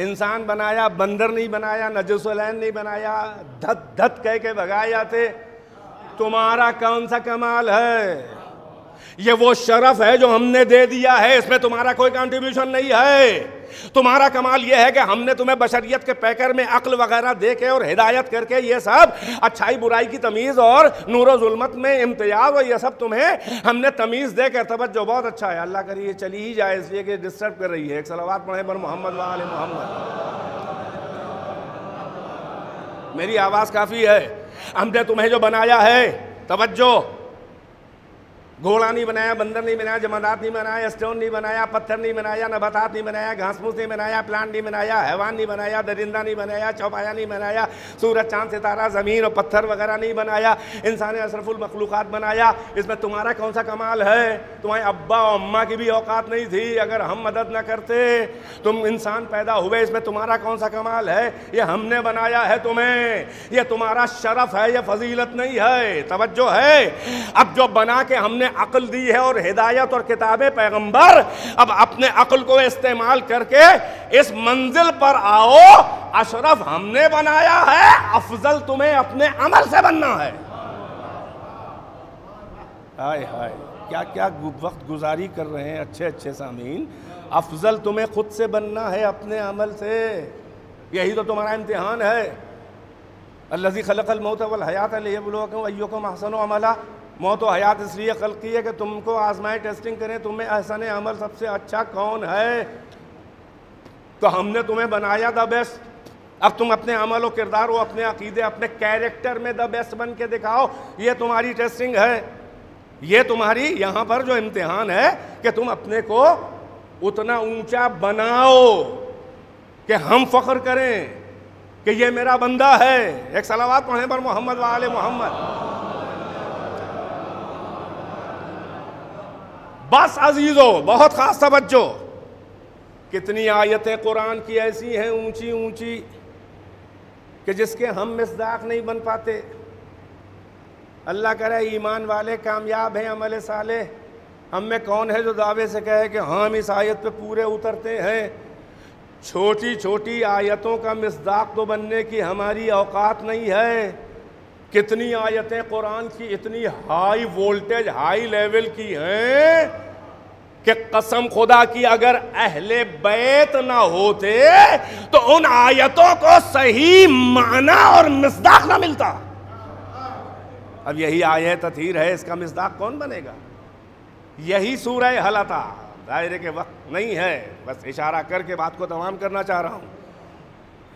انسان بنایا، بندر نہیں بنایا، نجسلین نہیں بنایا، دھت کہہ کے بھگائے جاتے، تمہارا کون سا کمال ہے؟ یہ وہ شرف ہے جو ہم نے دے دیا ہے، اس میں تمہارا کوئی کنٹریبیوشن نہیں ہے۔ تمہارا کمال یہ ہے کہ ہم نے تمہیں بشریت کے پیکر میں عقل وغیرہ دے کے اور ہدایت کر کے یہ سب اچھائی برائی کی تمیز اور نور و ظلمت میں امتیاز، اور یہ سب تمہیں ہم نے تمیز دے کر، توجہ بہت اچھا ہے، اللہ کریے یہ چلی ہی جائے اس لیے کہ ڈسٹرب کر رہی ہے۔ ایک صلوات پڑھیں پر محمد وآل محمد۔ میری آواز کافی ہے؟ ہم نے تمہیں جو بنایا ہے، توجہ، گھوڑا نہیں بنایا، بندر نہیں بنایا، جمادات نہیں بنایا، اسٹون نہیں بنایا، پتھر نہیں بنایا، نباتات نہیں بنایا، گھاس پھوس نہیں بنایا، پلانٹ نہیں بنایا، حیوان نہیں بنایا، درندہ نہیں بنایا، چوپایا نہیں بنایا، سورج چاند ستارہ زمین اور پتھر وغیرہ نہیں بنایا، انسان اشرف المخلوقات بنایا۔ اس میں تمہارا کون سا کمال ہے؟ تمہارے ابا اور اماں کی بھی اوقات نہیں تھی اگر ہم مدد نہ کرتے، تم انسان پیدا ہوئے، اس میں تمہارا کون سا کمال ہے؟ یہ ہم نے بنایا ہے تمہیں، یہ تمہارا شرف ہے، یہ فضیلت نہیں ہے۔ توجہ ہے؟ اب جو بنا کے ہم نے عقل دی ہے اور ہدایت اور کتاب پیغمبر، اب اپنے عقل کو استعمال کر کے اس منزل پر آؤ، اشرف ہم نے بنایا ہے، افضل تمہیں اپنے عمل سے بننا ہے۔ ہائے ہائے، کیا کیا وقت گزاری کر رہے ہیں اچھے اچھے سامعین۔ افضل تمہیں خود سے بننا ہے اپنے عمل سے، یہی تو تمہارا امتحان ہے۔ الذی خلق الموت والحیات لیبلوکم ایکم احسن عملا، موت و حیات اس لیے خلق کی ہے کہ تم کو آزمائے، ٹیسٹنگ کریں تمہیں احسن عمل سب سے اچھا کون ہے۔ تو ہم نے تمہیں بنایا دا بیسٹ، اب تم اپنے عمل و کردار و اپنے عقیدے، اپنے کیریکٹر میں دا بیسٹ بن کے دکھاؤ۔ یہ تمہاری ٹیسٹنگ ہے، یہ تمہاری یہاں پر جو امتحان ہے کہ تم اپنے کو اتنا اونچا بناؤ کہ ہم فخر کریں کہ یہ میرا بندہ ہے۔ ایک صلوات پڑھیں پر محمد و آل محمد۔ بس عزیزو، بہت خاص توجہ، کتنی آیتیں قرآن کی ایسی ہیں اونچی اونچی کہ جس کے ہم مصداق نہیں بن پاتے۔ اللہ کرے ایمان والے کامیاب ہیں، عمل صالح۔ ہم میں کون ہے جو دعوے سے کہے کہ ہم اس آیت پہ پورے اترتے ہیں؟ چھوٹی چھوٹی آیتوں کا مصداق تو بننے کی ہماری اوقات نہیں ہے۔ کتنی آیتیں قرآن کی اتنی ہائی وولٹیج، ہائی لیول کی ہیں کہ قسم خدا کی اگر اہل بیت نہ ہوتے تو ان آیتوں کو صحیح معنی اور مصداق نہ ملتا۔ اب یہی آیت تطہیر ہے، اس کا مصداق کون بنے گا؟ یہی سورہ حلطہ، دائرے کے وقت نہیں ہے، بس اشارہ کر کے بات کو تمام کرنا چاہ رہا ہوں۔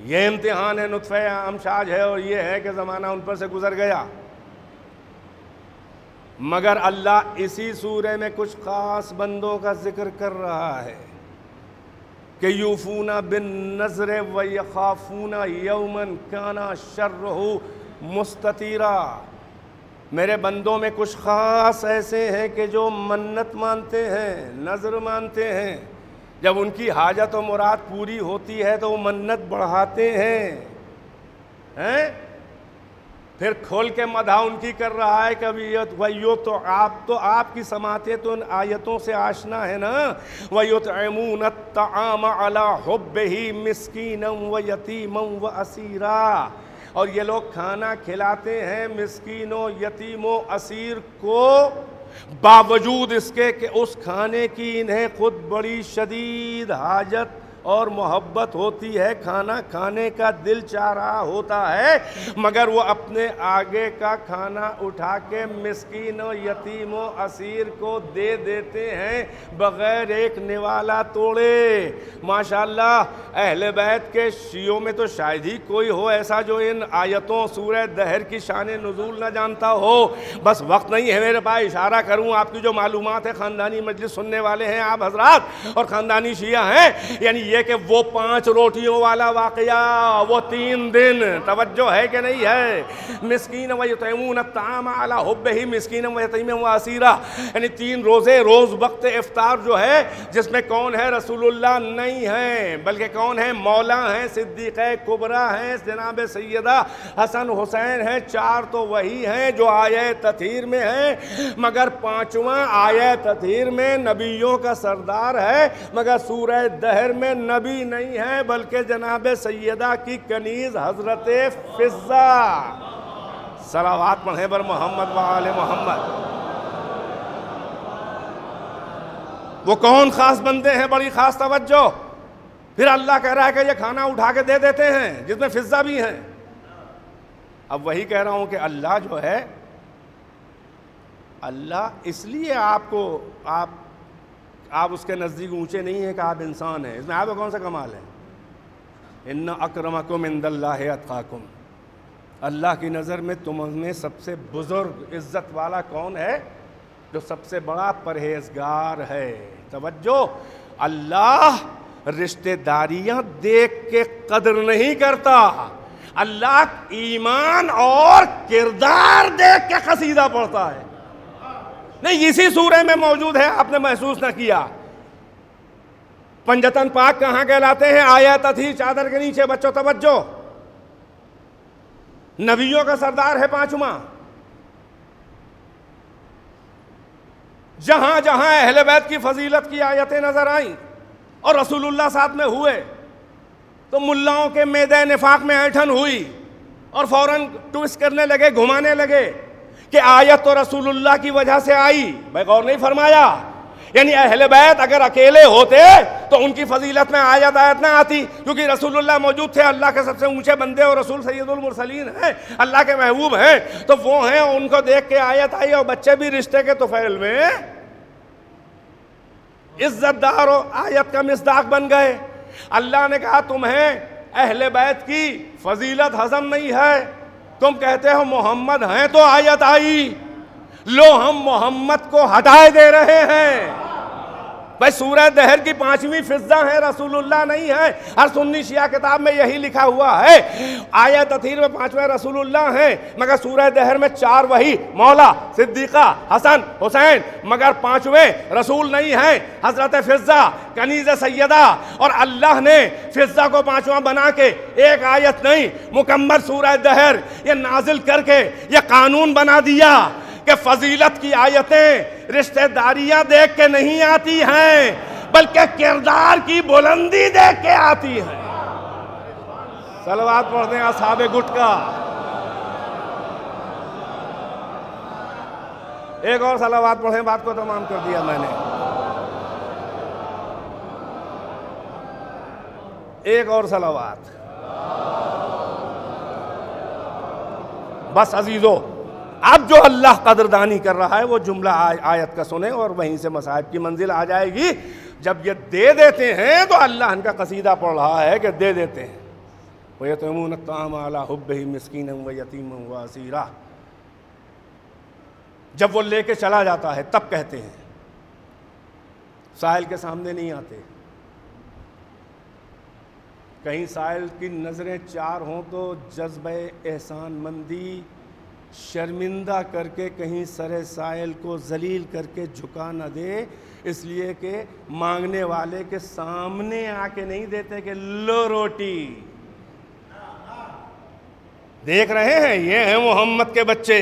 یہ امتحان ہے، نطفہ امشاج ہے، اور یہ ہے کہ زمانہ ان پر سے گزر گیا، مگر اللہ اسی سورہ میں کچھ خاص بندوں کا ذکر کر رہا ہے کہ یوفون بالنذر ویخافون یوما کان شرہ مستطیرا۔ میرے بندوں میں کچھ خاص ایسے ہیں کہ جو منت مانتے ہیں، نذر مانتے ہیں، جب ان کی حاجت و مراد پوری ہوتی ہے تو وہ منت بڑھاتے ہیں۔ پھر کھول کے مدح ان کی کر رہا ہے کہ تو آپ کی سماعتیں تو ان آیتوں سے آشنا ہے نا۔ وَيُطْعِمُونَ الطَّعَامَ عَلَىٰ حُبِّهِ مِسْكِينًا وَيَتِيمًا وَأَسِيرًا، اور یہ لوگ کھانا کھلاتے ہیں مسکین و یتیم و اسیر کو، باوجود اس کے کہ اس کھانے کی انہیں خود بڑی شدید حاجت اور محبت ہوتی ہے، کھانا کھانے کا دل چاہ رہا ہوتا ہے، مگر وہ اپنے آگے کا کھانا اٹھا کے مسکین و یتیم و اسیر کو دے دیتے ہیں بغیر ایک نوالا توڑے۔ ماشاءاللہ اہل بیت کے شیعوں میں تو شاید ہی کوئی ہو ایسا جو ان آیتوں سورہ دہر کی شان نزول نہ جانتا ہو۔ بس وقت نہیں ہے میرے پاس اشارہ کروں، آپ کی جو معلومات ہے، خاندانی مجلس سننے والے ہیں آپ حضرات اور خاندانی شیعہ ہیں، یعنی یہ کہ وہ 5 روٹیوں والا واقعہ، وہ 3 دن، توجہ ہے کہ نہیں ہے؟ مسکین و یطعمون الطعام علی حبہ مسکین و یتیم و اسیرا، یعنی 3 روزے، روز وقت افطار جو ہے، جس میں کون ہے؟ رسول اللہ نہیں ہیں، بلکہ کون ہے؟ مولا ہیں، صدیقہ کبریٰ ہیں، جناب سیدہ حسن حسین ہیں۔ 4 تو وہی ہیں جو آیہ تطہیر میں ہیں، مگر 5واں آیہ تطہیر میں نبیوں کا سردار ہے، مگر سورہ دہر میں نبی نہیں ہے بلکہ جناب سیدہ کی کنیز حضرت فضہ۔ صلوات پڑھیں پر محمد و آل محمد۔ وہ کون خاص بندے ہیں؟ بڑی خاص توجہ۔ پھر اللہ کہہ رہا ہے کہ یہ کھانا اٹھا کے دے دیتے ہیں، جس میں فضہ بھی ہیں۔ اب وہی کہہ رہا ہوں کہ اللہ جو ہے، اللہ اس لیے آپ اس کے نزدیک اونچے نہیں ہیں کہ آپ انسان ہیں، اس میں آپ کا کون سا کمال ہے؟ ان اکرمکم عند اللہ اتقاکم، اللہ کی نظر میں تم میں سب سے بزرگ عزت والا کون ہے؟ جو سب سے بڑا پرہیزگار ہے. توجہ، اللہ رشتہ داریاں دیکھ کے قدر نہیں کرتا، اللہ ایمان اور کردار دیکھ کے قصیدہ پڑھتا ہے. نہیں، اسی سورہ میں موجود ہے، آپ نے محسوس نہ کیا. پنجتن پاک کہاں کہلاتے ہیں؟ آیت تھی چادر کے نیچے. بچوں توجہ، نبیوں کا سردار ہے پانچواں. جہاں جہاں اہل بیت کی فضیلت کی آیتیں نظر آئیں اور رسول اللہ ساتھ میں ہوئے تو ملاؤں کے میدے نفاق میں ایٹھن ہوئی اور فوراً ٹویسٹ کرنے لگے، گھمانے لگے کہ آیت تو رسول اللہ کی وجہ سے آئی. بھائی غور نہیں فرمایا؟ یعنی اہل بیت اگر اکیلے ہوتے تو ان کی فضیلت میں آیت نہ آتی، کیونکہ رسول اللہ موجود تھے، اللہ کے سب سے اونچے بندے اور رسول سید المرسلین ہیں، اللہ کے محبوب ہیں، تو وہ ہیں، ان کو دیکھ کے آیت آئی. اور بچے بھی رشتے کے طفیل میں عزت دار و آیت کا مصداق بن گئے. اللہ نے کہا تمہیں اہل بیت کی فضیلت ہضم نہیں ہے، تم کہتے ہو محمد ہیں تو آیت آئی، لو ہم محمد کو ہٹائے دے رہے ہیں. بھائی سورہ دہر کی 5ویں فضہ ہے، رسول اللہ نہیں ہے. ہر سنی شیعہ کتاب میں یہی لکھا ہوا ہے. آیت تطہیر میں 5ویں رسول اللہ ہیں، مگر سورہ دہر میں 4 وہی مولا، صدیقہ، حسن، حسین، مگر 5ویں رسول نہیں ہیں. حضرت فضہ کنیز سیدہ، اور اللہ نے فضہ کو 5واں بنا کے ایک آیت نہیں، مکمل سورہ دہر یہ نازل کر کے یہ قانون بنا دیا کہ فضیلت کی آیتیں رشتہ داریاں دیکھ کے نہیں آتی ہیں، بلکہ کردار کی بلندی دیکھ کے آتی ہیں. صلوات پڑھ دیں اصحاب گٹکا. ایک اور صلوات پڑھیں، بات کو تمام کر دیا میں نے. ایک اور صلوات. بس عزیزو، اب جو اللہ قدردانی کر رہا ہے وہ جملہ آیت کا سنیں اور وہیں سے مصائب کی منزل آ جائے گی. جب یہ دے دیتے ہیں تو اللہ ان کا قصیدہ پڑھ رہا ہے کہ دے دیتے ہیں. وَيَطْعِمُونَ الطَّعَامَ عَلَىٰ حُبِّهِ مِسْكِينًا وَيَتِيمًا وَأَسِيرًا. جب وہ لے کے چلا جاتا ہے تب کہتے ہیں، سائل کے سامنے نہیں آتے. کہیں سائل کی نظریں 4 ہوں تو جذبہ احسان مندی شرمندہ کر کے کہیں سر سائل کو ذلیل کر کے جھکا نہ دے، اس لیے کہ مانگنے والے کے سامنے آ کے نہیں دیتے کہ لو روٹی. دیکھ رہے ہیں، یہ ہیں محمد کے بچے.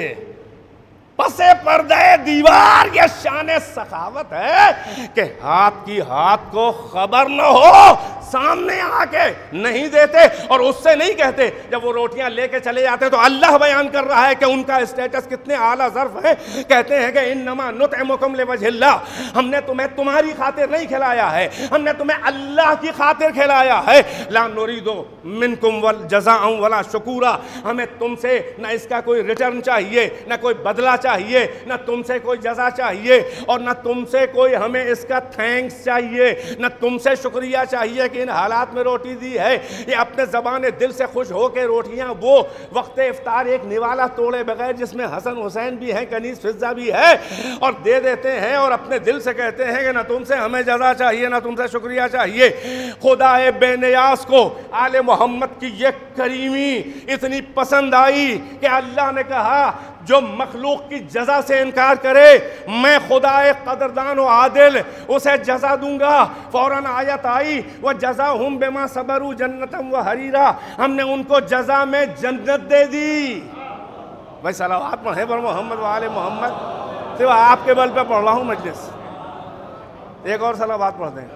پسے پردہ دیوار یہ شان سخاوت ہے کہ ہاتھ کی ہاتھ کو خبر نہ ہو، سامنے آ کے نہیں دیتے اور اس سے نہیں کہتے. جب وہ روٹیاں لے کے چلے جاتے تو اللہ بیان کر رہا ہے کہ ان کا اسٹیٹس کتنے اعلیٰ ظرف ہے. کہتے ہیں کہ انما نطعمکم لوجہ اللہ، ہم نے تمہیں تمہاری خاطر نہیں کھلایا ہے، ہم نے تمہیں اللہ کی خاطر کھلایا ہے. لا نرید منکم جزاء ولا شکورا، ہمیں تم سے نہ اس کا کوئی ریٹرن چاہیے، نہ کوئی بدلہ چاہیے، نہ تم سے کوئی جزا چاہیے، اور نہ تم سے کوئی ہمیں اس کا تھینکس چاہیے، نہ تم سے شکریہ چاہیے کہ ان حالات میں روٹی دی ہے. یہ اپنے زبان دل سے خوش ہو کے روٹیاں وہ وقت افطار ایک نوالا توڑے بغیر جس میں حسن حسین بھی ہیں، کنیز فضہ بھی ہے، اور دے دیتے ہیں اور اپنے دل سے کہتے ہیں کہ نہ تم سے ہمیں جزا چاہیے نہ تم سے شکریہ چاہیے. خدا بے نیاز کو آل محمد کی یہ کریمی اتنی پسند آئی کہ اللہ نے کہا جو مخلوق کی جزا سے انکار کرے میں خدا قدردان و عادل اسے جزا دوں گا. فوراً آیت آئی وَجَزَاهُمْ بِمَا صَبَرُوا جَنَّةً وَحَرِيرًا، ہم نے ان کو جزا میں جنت دے دی. بھائی صلوات پڑھیں پر محمد و آل محمد. صرف آپ کے بل پہ پڑھ رہا ہوں مجلس. ایک اور صلوات پڑھ دیں.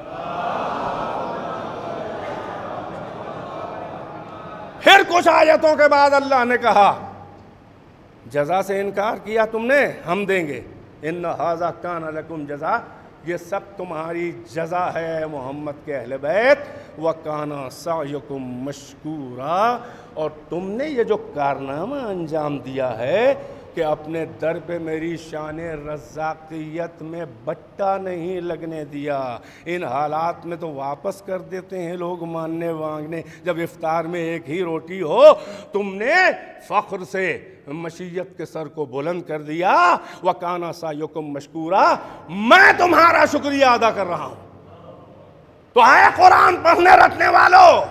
پھر کچھ آیتوں کے بعد اللہ نے کہا جزا سے انکار کیا تم نے، ہم دیں گے. ان ھذا کان لکم جزا، یہ سب تمہاری جزا ہے محمد کے اہل بیت. وکان سعیکم مشکورا، اور تم نے یہ جو کارنامہ انجام دیا ہے کہ اپنے در پہ میری شان رزاقیت میں بٹا نہیں لگنے دیا۔ ان حالات میں تو واپس کر دیتے ہیں لوگ ماننے وانگنے، جب افطار میں ایک ہی روٹی ہو۔ تم نے فخر سے مشیت کے سر کو بلند کر دیا، وَكَانَ سَعْيُكُمْ مَشْكُورًا، میں تمہارا شکریہ ادا کر رہا ہوں۔ تو اے قرآن پڑھنے رکھنے والوں،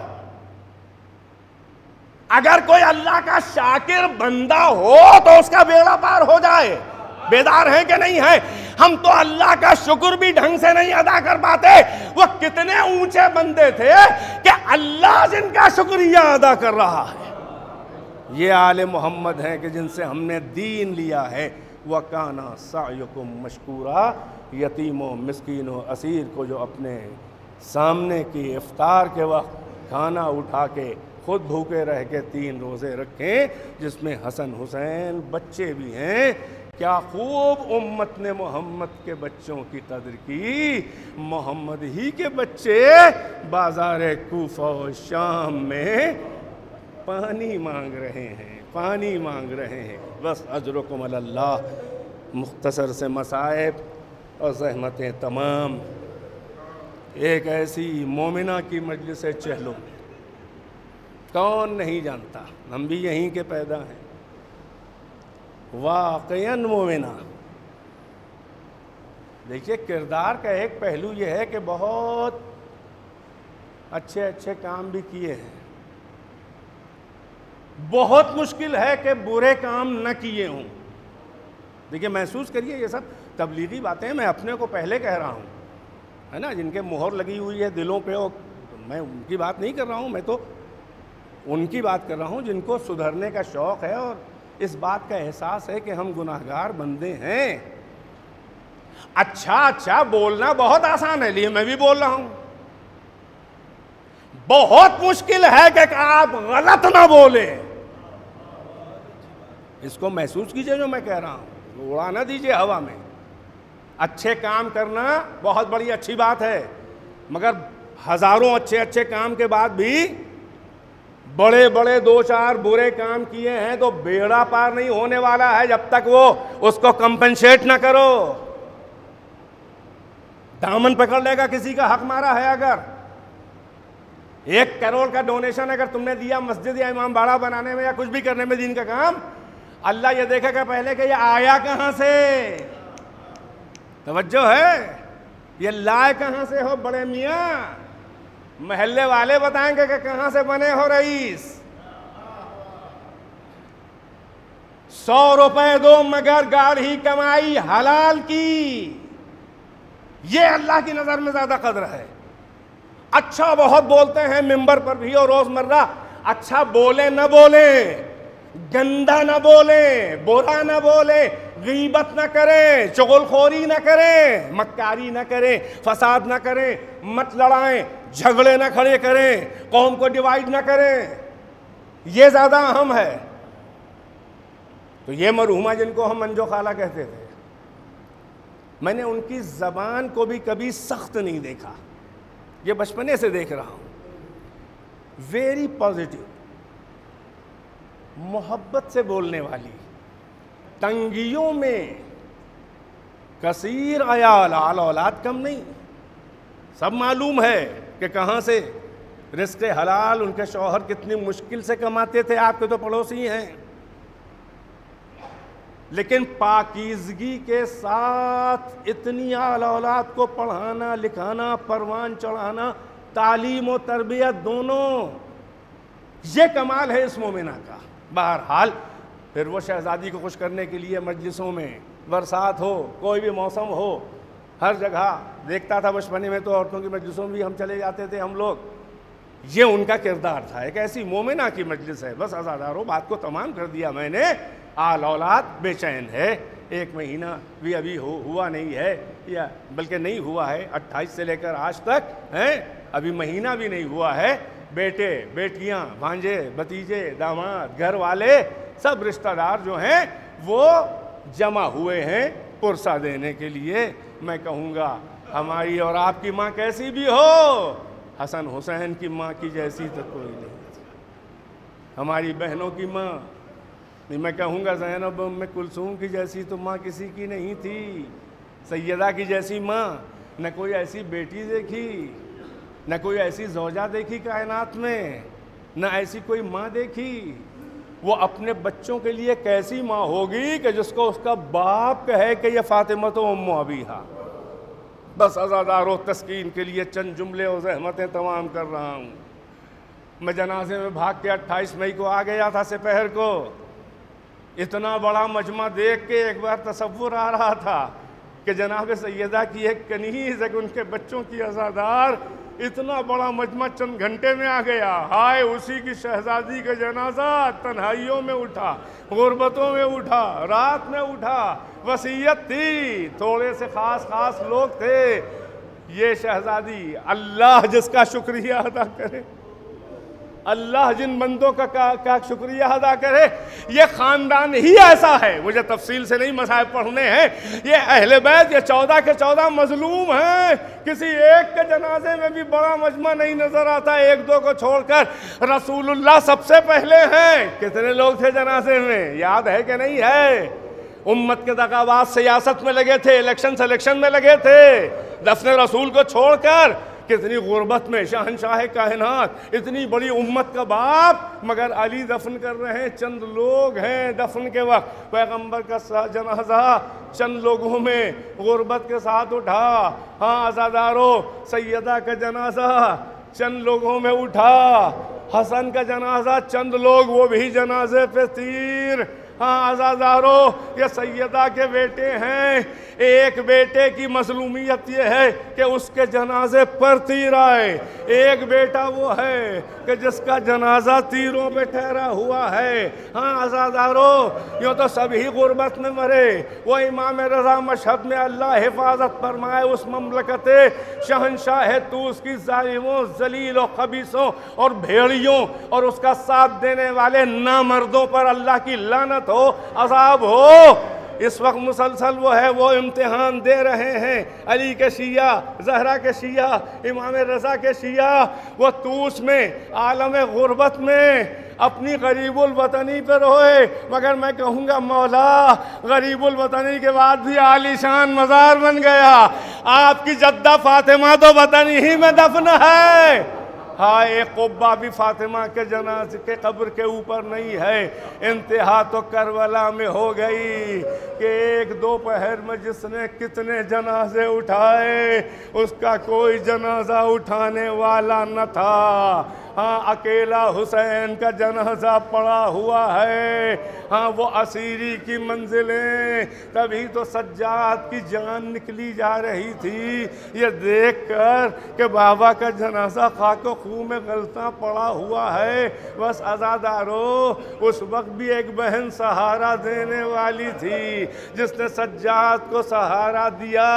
اگر کوئی اللہ کا شاکر بندہ ہو تو اس کا بیڑا پار ہو جائے۔ بیدار ہیں کہ نہیں ہیں؟ ہم تو اللہ کا شکر بھی ڈھنگ سے نہیں ادا کر پاتے۔ وہ کتنے اونچے بندے تھے کہ اللہ جن کا شکریہ ادا کر رہا ہے۔ یہ آل محمد ہیں کہ جن سے ہم نے دین لیا ہے۔ وَكَانَ سَعْيُكُمْ مَشْكُورًا، یتیم و مسکین و اسیر کو جو اپنے سامنے کی افطار کے وقت کھانا اٹھا کے خود بھوکے رہ کے 3 روزے رکھیں، جس میں حسن حسین بچے بھی ہیں۔ کیا خوب امت نے محمد کے بچوں کی قدر کی۔ محمد ہی کے بچے بازار کوفہ و شام میں پانی مانگ رہے ہیں، پانی مانگ رہے ہیں۔ بس اجرکم علی اللہ۔ مختصر سے مصائب اور زحمتیں تمام، ایک ایسی مومنہ کی مجلس چہلم، کون نہیں جانتا، ہم بھی یہیں کے پیدا ہیں۔ واقعاً مومنہ، دیکھیے کردار کا ایک پہلو یہ ہے کہ بہت اچھے اچھے کام بھی کیے ہیں، بہت مشکل ہے کہ برے کام نہ کیے ہوں۔ دیکھیے محسوس کریے، یہ سب تبلیغی باتیں میں اپنے کو پہلے کہہ رہا ہوں، ہے نا، جن کے مہر لگی ہوئی ہے دلوں پہ، میں ان کی بات نہیں کر رہا ہوں، میں تو ان کی بات کر رہا ہوں جن کو سدھرنے کا شوق ہے اور اس بات کا احساس ہے کہ ہم گناہگار بندے ہیں۔ اچھا بولنا بہت آسان ہے، لیے میں بھی بول رہا ہوں۔ بہت مشکل ہے کہ آپ غلط نہ بولیں۔ اس کو محسوس کیجئے جو میں کہہ رہا ہوں، اڑا نہ دیجئے ہوا میں۔ اچھے کام کرنا بہت بڑی اچھی بات ہے، مگر ہزاروں اچھے کام کے بعد بھی بڑے 2-4 برے کام کیے ہیں تو بیڑا پار نہیں ہونے والا ہے جب تک وہ اس کو کمپنسیٹ نہ کرو۔ دامن پکڑ لے گا کسی کا حق مارا ہے، اگر 1 کروڑ کا ڈونیشن اگر تم نے دیا مسجد یا امام باڑہ بنانے میں یا کچھ بھی کرنے میں دین کا کام، اللہ یہ دیکھے گا پہلے کہ یہ آیا کہاں سے، توجہ ہے، یہ لائے کہاں سے ہو بڑے میاں، محلے والے بتائیں گے کہ کہاں سے بنے ہو رئیس۔ 100 روپے دو مگر گاڑھی کمائی حلال کی، یہ اللہ کی نظر میں زیادہ قدر ہے۔ اچھا بہت بولتے ہیں ممبر پر بھی اور روزمرہ، اچھا بولیں نہ بولیں، گندا نہ بولیں، برا نہ بولیں، غیبت نہ کریں، چغلخوری نہ کریں، مکاری نہ کریں، فساد نہ کریں، مت لڑائیں، جھگڑے نہ کھڑے کریں، قوم کو ڈیوائیڈ نہ کریں، یہ زیادہ اہم ہے۔ تو یہ مرحومہ جن کو ہم منجو خالہ کہتے تھے، میں نے ان کی زبان کو بھی کبھی سخت نہیں دیکھا، یہ بچپنے سے دیکھ رہا ہوں، ویری پازیٹیو، محبت سے بولنے والی، تنگیوں میں کثیر عیال، اولاد کم نہیں، سب معلوم ہے کہ کہاں سے رزق حلال، ان کے شوہر کتنی مشکل سے کماتے تھے، آپ کے تو پڑوسی ہیں، لیکن پاکیزگی کے ساتھ اتنی اولاد کو پڑھانا لکھانا، پروان چڑھانا، تعلیم و تربیت دونوں، یہ کمال ہے اس مومنہ کا۔ بہرحال پھر وہ شہزادی کو خوش کرنے کے لیے مجلسوں میں، برسات ہو کوئی بھی موسم ہو، ہر جگہ دیکھتا تھا بچپنے میں، تو عورتوں کی مجلسوں میں بھی ہم چلے جاتے تھے ہم لوگ، یہ ان کا کردار تھا۔ ایک ایسی مومنہ کی مجلس ہے، بس عزاداروں بات کو تمام کر دیا میں نے، آل اولاد بے چین ہے، 1 مہینہ بھی ابھی ہوا نہیں ہے، یا بلکہ نہیں ہوا ہے، 28 سے لے کر آج تک ہیں، ابھی مہینہ بھی نہیں ہوا ہے، بیٹے بیٹیاں بھانجے بھتیجے داماد گھر والے سب رشتہ دار جو ہیں وہ جمع ہوئے ہیں پرسہ دینے کے لیے۔ میں کہوں گا ہماری اور آپ کی ماں کیسی بھی ہو، حسن حسین کی ماں کی جیسی تو کوئی نہیں، ہماری بہنوں کی ماں میں کہوں گا زینب ام کلثوم کی جیسی تو ماں کسی کی نہیں تھی، سیدہ کی جیسی ماں نہ کوئی ایسی بیٹی دیکھی، نہ کوئی ایسی زوجہ دیکھی کائنات میں، نہ ایسی کوئی ماں دیکھی۔ وہ اپنے بچوں کے لیے کیسی ماں ہوگی کہ جس کو اس کا باپ کہے کہ یہ فاطمہ تو ام ابیہا۔ بس عزادارو تسکین کے لیے چند جملے اور زحمتیں تمام کر رہا ہوں۔ میں جنازے میں بھاگ کے 28 مئی کو آ گیا تھا سپہر کو، اتنا بڑا مجمع دیکھ کے ایک بار تصور آ رہا تھا کہ جناب سیدہ کی ایک کنیز ہے کہ ان کے بچوں کی عزادار، اتنا بڑا مجمع چند گھنٹے میں آ گیا۔ ہائے اسی کی شہزادی کا جنازہ تنہائیوں میں اٹھا، غربتوں میں اٹھا، رات میں اٹھا، وصیت تھی، تھوڑے سے خاص لوگ تھے۔ یہ شہزادی، اللہ جس کا شکریہ ادا کرے، اللہ جن بندوں کا شکریہ ادا کرے، یہ خاندان ہی ایسا ہے۔ مجھے تفصیل سے نہیں مسائل پڑھنے ہیں، یہ اہل بیت یہ 14 کے 14 مظلوم ہیں، کسی ایک کے جنازے میں بھی بڑا مجمع نہیں نظر آتا، ایک دو کو چھوڑ کر رسول اللہ سب سے پہلے ہیں۔ کتنے لوگ تھے جنازے میں، یاد ہے کہ نہیں ہے؟ امت کے دغاباز سیاست میں لگے تھے، سلیکشن میں لگے تھے، دفن رسول کو چھوڑ کر کتنی غربت میں شہنشاہ کائنات، اتنی بڑی امت کا باپ، مگر علی دفن کر رہے ہیں، چند لوگ ہیں دفن کے وقت۔ پیغمبر کا جنازہ چند لوگوں میں غربت کے ساتھ اٹھا۔ ہاں عزادارو، سیدہ کا جنازہ چند لوگوں میں اٹھا، حسن کا جنازہ چند لوگ، وہ بھی جنازے پہ تیر۔ ہاں عزادارو، یہ سیدہ کے بیٹے ہیں، ایک بیٹے کی مظلومیت یہ ہے کہ اس کے جنازے پر تیر آئے، ایک بیٹا وہ ہے کہ جس کا جنازہ تیروں پہ ٹھہرا ہوا ہے۔ ہاں عزادارو، یوں تو سبھی غربت میں مرے، وہ امام رضا مشہد میں اللہ حفاظت فرمائے اس مملکت شہنشاہ طوس کی ظالموں، ذلیل و خبیثوں اور بھیڑیوں اور اس کا ساتھ دینے والے نامردوں پر اللہ کی لعنت ہو، عذاب ہو۔ اس وقت مسلسل وہ امتحان دے رہے ہیں، علی کے شیعہ، زہرا کے شیعہ، امام رضا کے شیعہ، وہ طوس میں عالم غربت میں اپنی غریب الوطنی پہ روئے، مگر میں کہوں گا مولا، غریب الوطنی کے بعد بھی عالی شان مزار بن گیا۔ آپ کی جدہ فاطمہ تو وطنی ہی میں دفن ہے۔ ہاں ایک قبہ بھی فاطمہ کے جنازے کے قبر کے اوپر نہیں ہے۔ انتہا تو کربلا میں ہو گئی کہ ایک دوپہر میں جس نے کتنے جنازے اٹھائے، اس کا کوئی جنازہ اٹھانے والا نہ تھا۔ ہاں اکیلا حسین کا جنازہ پڑا ہوا ہے۔ ہاں وہ اسیری کی منزلیں، تبھی تو سجاد کی جان نکلی جا رہی تھی یہ دیکھ کر کہ بابا کا جنازہ خاک و خوں میں غلطاں پڑا ہوا ہے۔ بس عزادارو، اس وقت بھی ایک بہن سہارا دینے والی تھی جس نے سجاد کو سہارا دیا،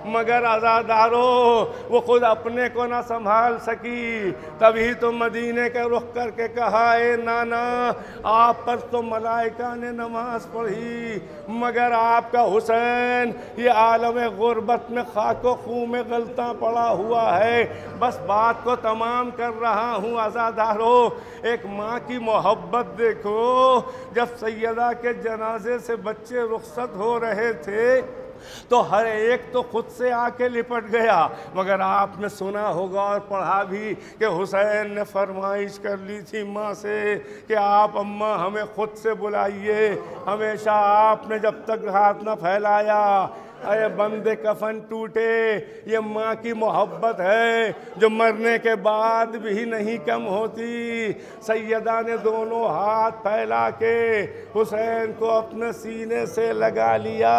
مگر عزادارو وہ خود اپنے کو نہ سنبھال سکی، تبھی تو مدینے کا رخ کر کے کہا، اے نانا آپ پر تو ملائکہ نے نماز پڑھی، مگر آپ کا حسین یہ عالم غربت میں خاک و خوں میں غلطاں پڑا ہوا ہے۔ بس بات کو تمام کر رہا ہوں عزادارو، ایک ماں کی محبت دیکھو۔ جب سیدہ کے جنازے سے بچے رخصت ہو رہے تھے تو ہر ایک تو خود سے آ کے لپٹ گیا، مگر آپ نے سنا ہوگا اور پڑھا بھی کہ حسین نے فرمائش کر لی تھی ماں سے کہ آپ اماں ہمیں خود سے بلائیے۔ ہمیشہ آپ نے جب تک ہاتھ نہ پھیلایا، اے بندے کفن ٹوٹے، یہ ماں کی محبت ہے جو مرنے کے بعد بھی نہیں کم ہوتی۔ سیدہ نے دونوں ہاتھ پھیلا کے حسین کو اپنے سینے سے لگا لیا۔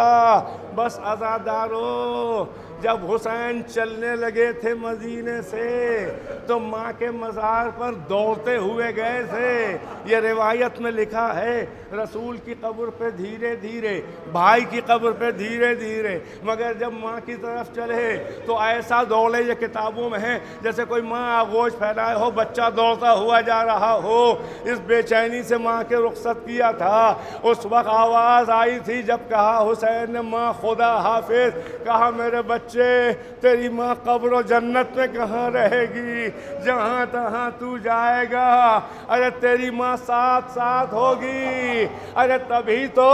بس عزادارو، جب حسین چلنے لگے تھے مدینے سے تو ماں کے مزار پر دوڑتے ہوئے گئے تھے۔ یہ روایت میں لکھا ہے، رسول کی قبر پہ دھیرے دھیرے، بھائی کی قبر پہ دھیرے دھیرے، مگر جب ماں کی طرف چلے تو ایسا دوڑے، یہ کتابوں میں ہے، جیسے کوئی ماں آغوش پھیلائے ہو، بچہ دوڑتا ہوا جا رہا ہو۔ اس بے چینی سے ماں کے رخصت کیا تھا۔ اس وقت آواز آئی تھی جب کہا حسین نے، ماں خدا حافظ، کہا میرے بچے بچے تیری ماں قبر و جنت میں کہاں رہے گی، جہاں تہاں تو جائے گا، ارے تیری ماں ساتھ ساتھ ہوگی۔ ارے تبھی تو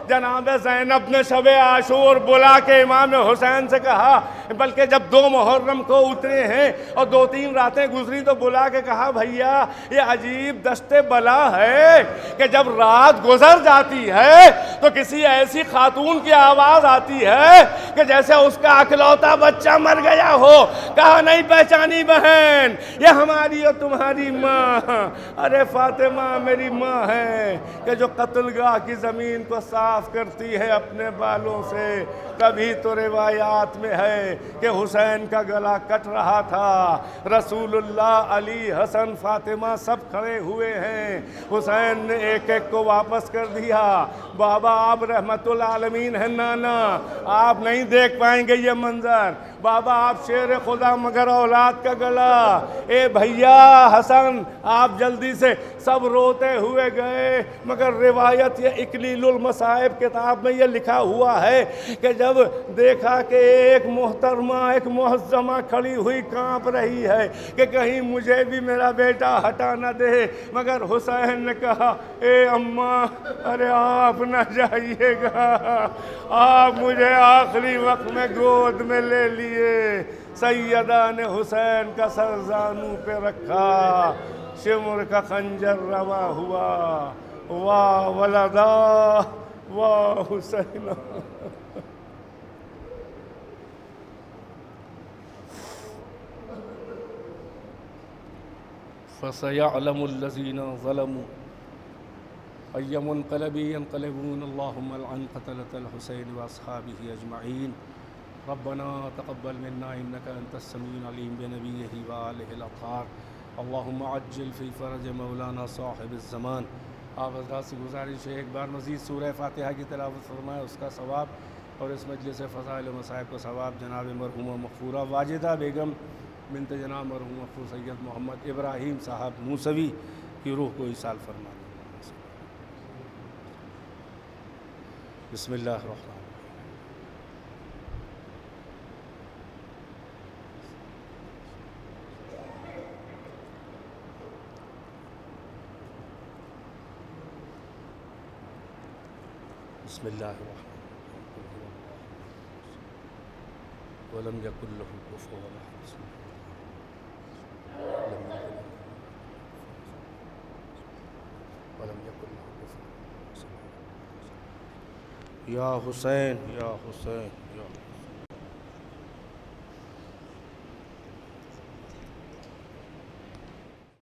جناب زینب نے شب عاشور بلا کے امام حسین سے کہا، بلکہ جب 2 محرم کو اترے ہیں اور 2-3 راتیں گزری تو بلا کے کہا بھیا یہ عجیب دشت بلا ہے کہ جب رات گزر جاتی ہے تو کسی ایسی خاتون کی آواز آتی ہے کہ جیسے اس کا اکلوتا بچہ مر گیا ہو۔ کہا نہیں پہچانی بہن، یہ ہماری اور تمہاری ماں۔ ارے فاطمہ میری ماں ہے کہ جو قتل گاہ کی زمین کو صاف کرتی ہے اپنے بالوں سے۔ کبھی تو روایات میں ہے کہ حسین کا گلا کٹ رہا تھا، رسول اللہ، علی، حسن، فاطمہ سب کھڑے ہوئے ہیں، حسین نے ایک ایک کو واپس کر دیا۔ بابا آپ رحمت العالمین ہیں، نانا آپ نہیں دیکھ پائیں گے یہ منظر، بابا آپ شیر خدا مگر اولاد کا گلا۔ اے بھیا حسن آپ جلدی سے، سب روتے ہوئے گئے، مگر روایت یہ اکلیل المصائب کتاب میں یہ لکھا ہوا ہے کہ جب دیکھا کہ ایک محترمہ، ایک معظمہ کھڑی ہوئی کانپ رہی ہے کہ کہیں مجھے بھی میرا بیٹا ہٹا نہ دے، مگر حسین نے کہا اے اماں ارے آپ نہ جائیے گا، آپ مجھے آخری وقت میں گود میں لے لیے۔ سیدہ نے حسین کا سر زانو پہ رکھا، شمر کا خنجر روا ہوا، واہ ولدا واہ حسین۔ فَسَيَعْلَمُ الَّذِينَ ظَلَمُوا أَيَّ مُنْقَلَبٍ يَنْقَلِبُونَ اللَّهُمَّ الْعَنْ قَتَلَةَ الْحُسَيْنِ وَأَصْحَابِهِ أَجْمَعِينَ رَبَّنَا تَقَبَّلْ مِنَّا إِنَّكَ أَنْتَ السَّمِيعُ الْعَلِيمُ بِنَبِيِّهِ وَآلِهِ الْأَطْهَارِ اللهم عجل في فرج مولانا صاحب الزمان۔ آپ حضرات سے گزارش ہے ایک بار مزید سورہ فاتحہ کی تلاوت فرمائے، اس کا ثواب اور اس مجلس فضائل و مصائب کا ثواب جناب مرحومہ مغفورہ واجدہ بیگم بنت جناب مرحوم مغفور سید محمد ابراہیم صاحب موسوی کی روح کو ایصال فرما دیں۔ بسم اللہ الرحمن بسم اللہ الرحمن ولم یکن له کفوا احد ولم یکن له کفوا احد۔ یا حسین یا حسین یا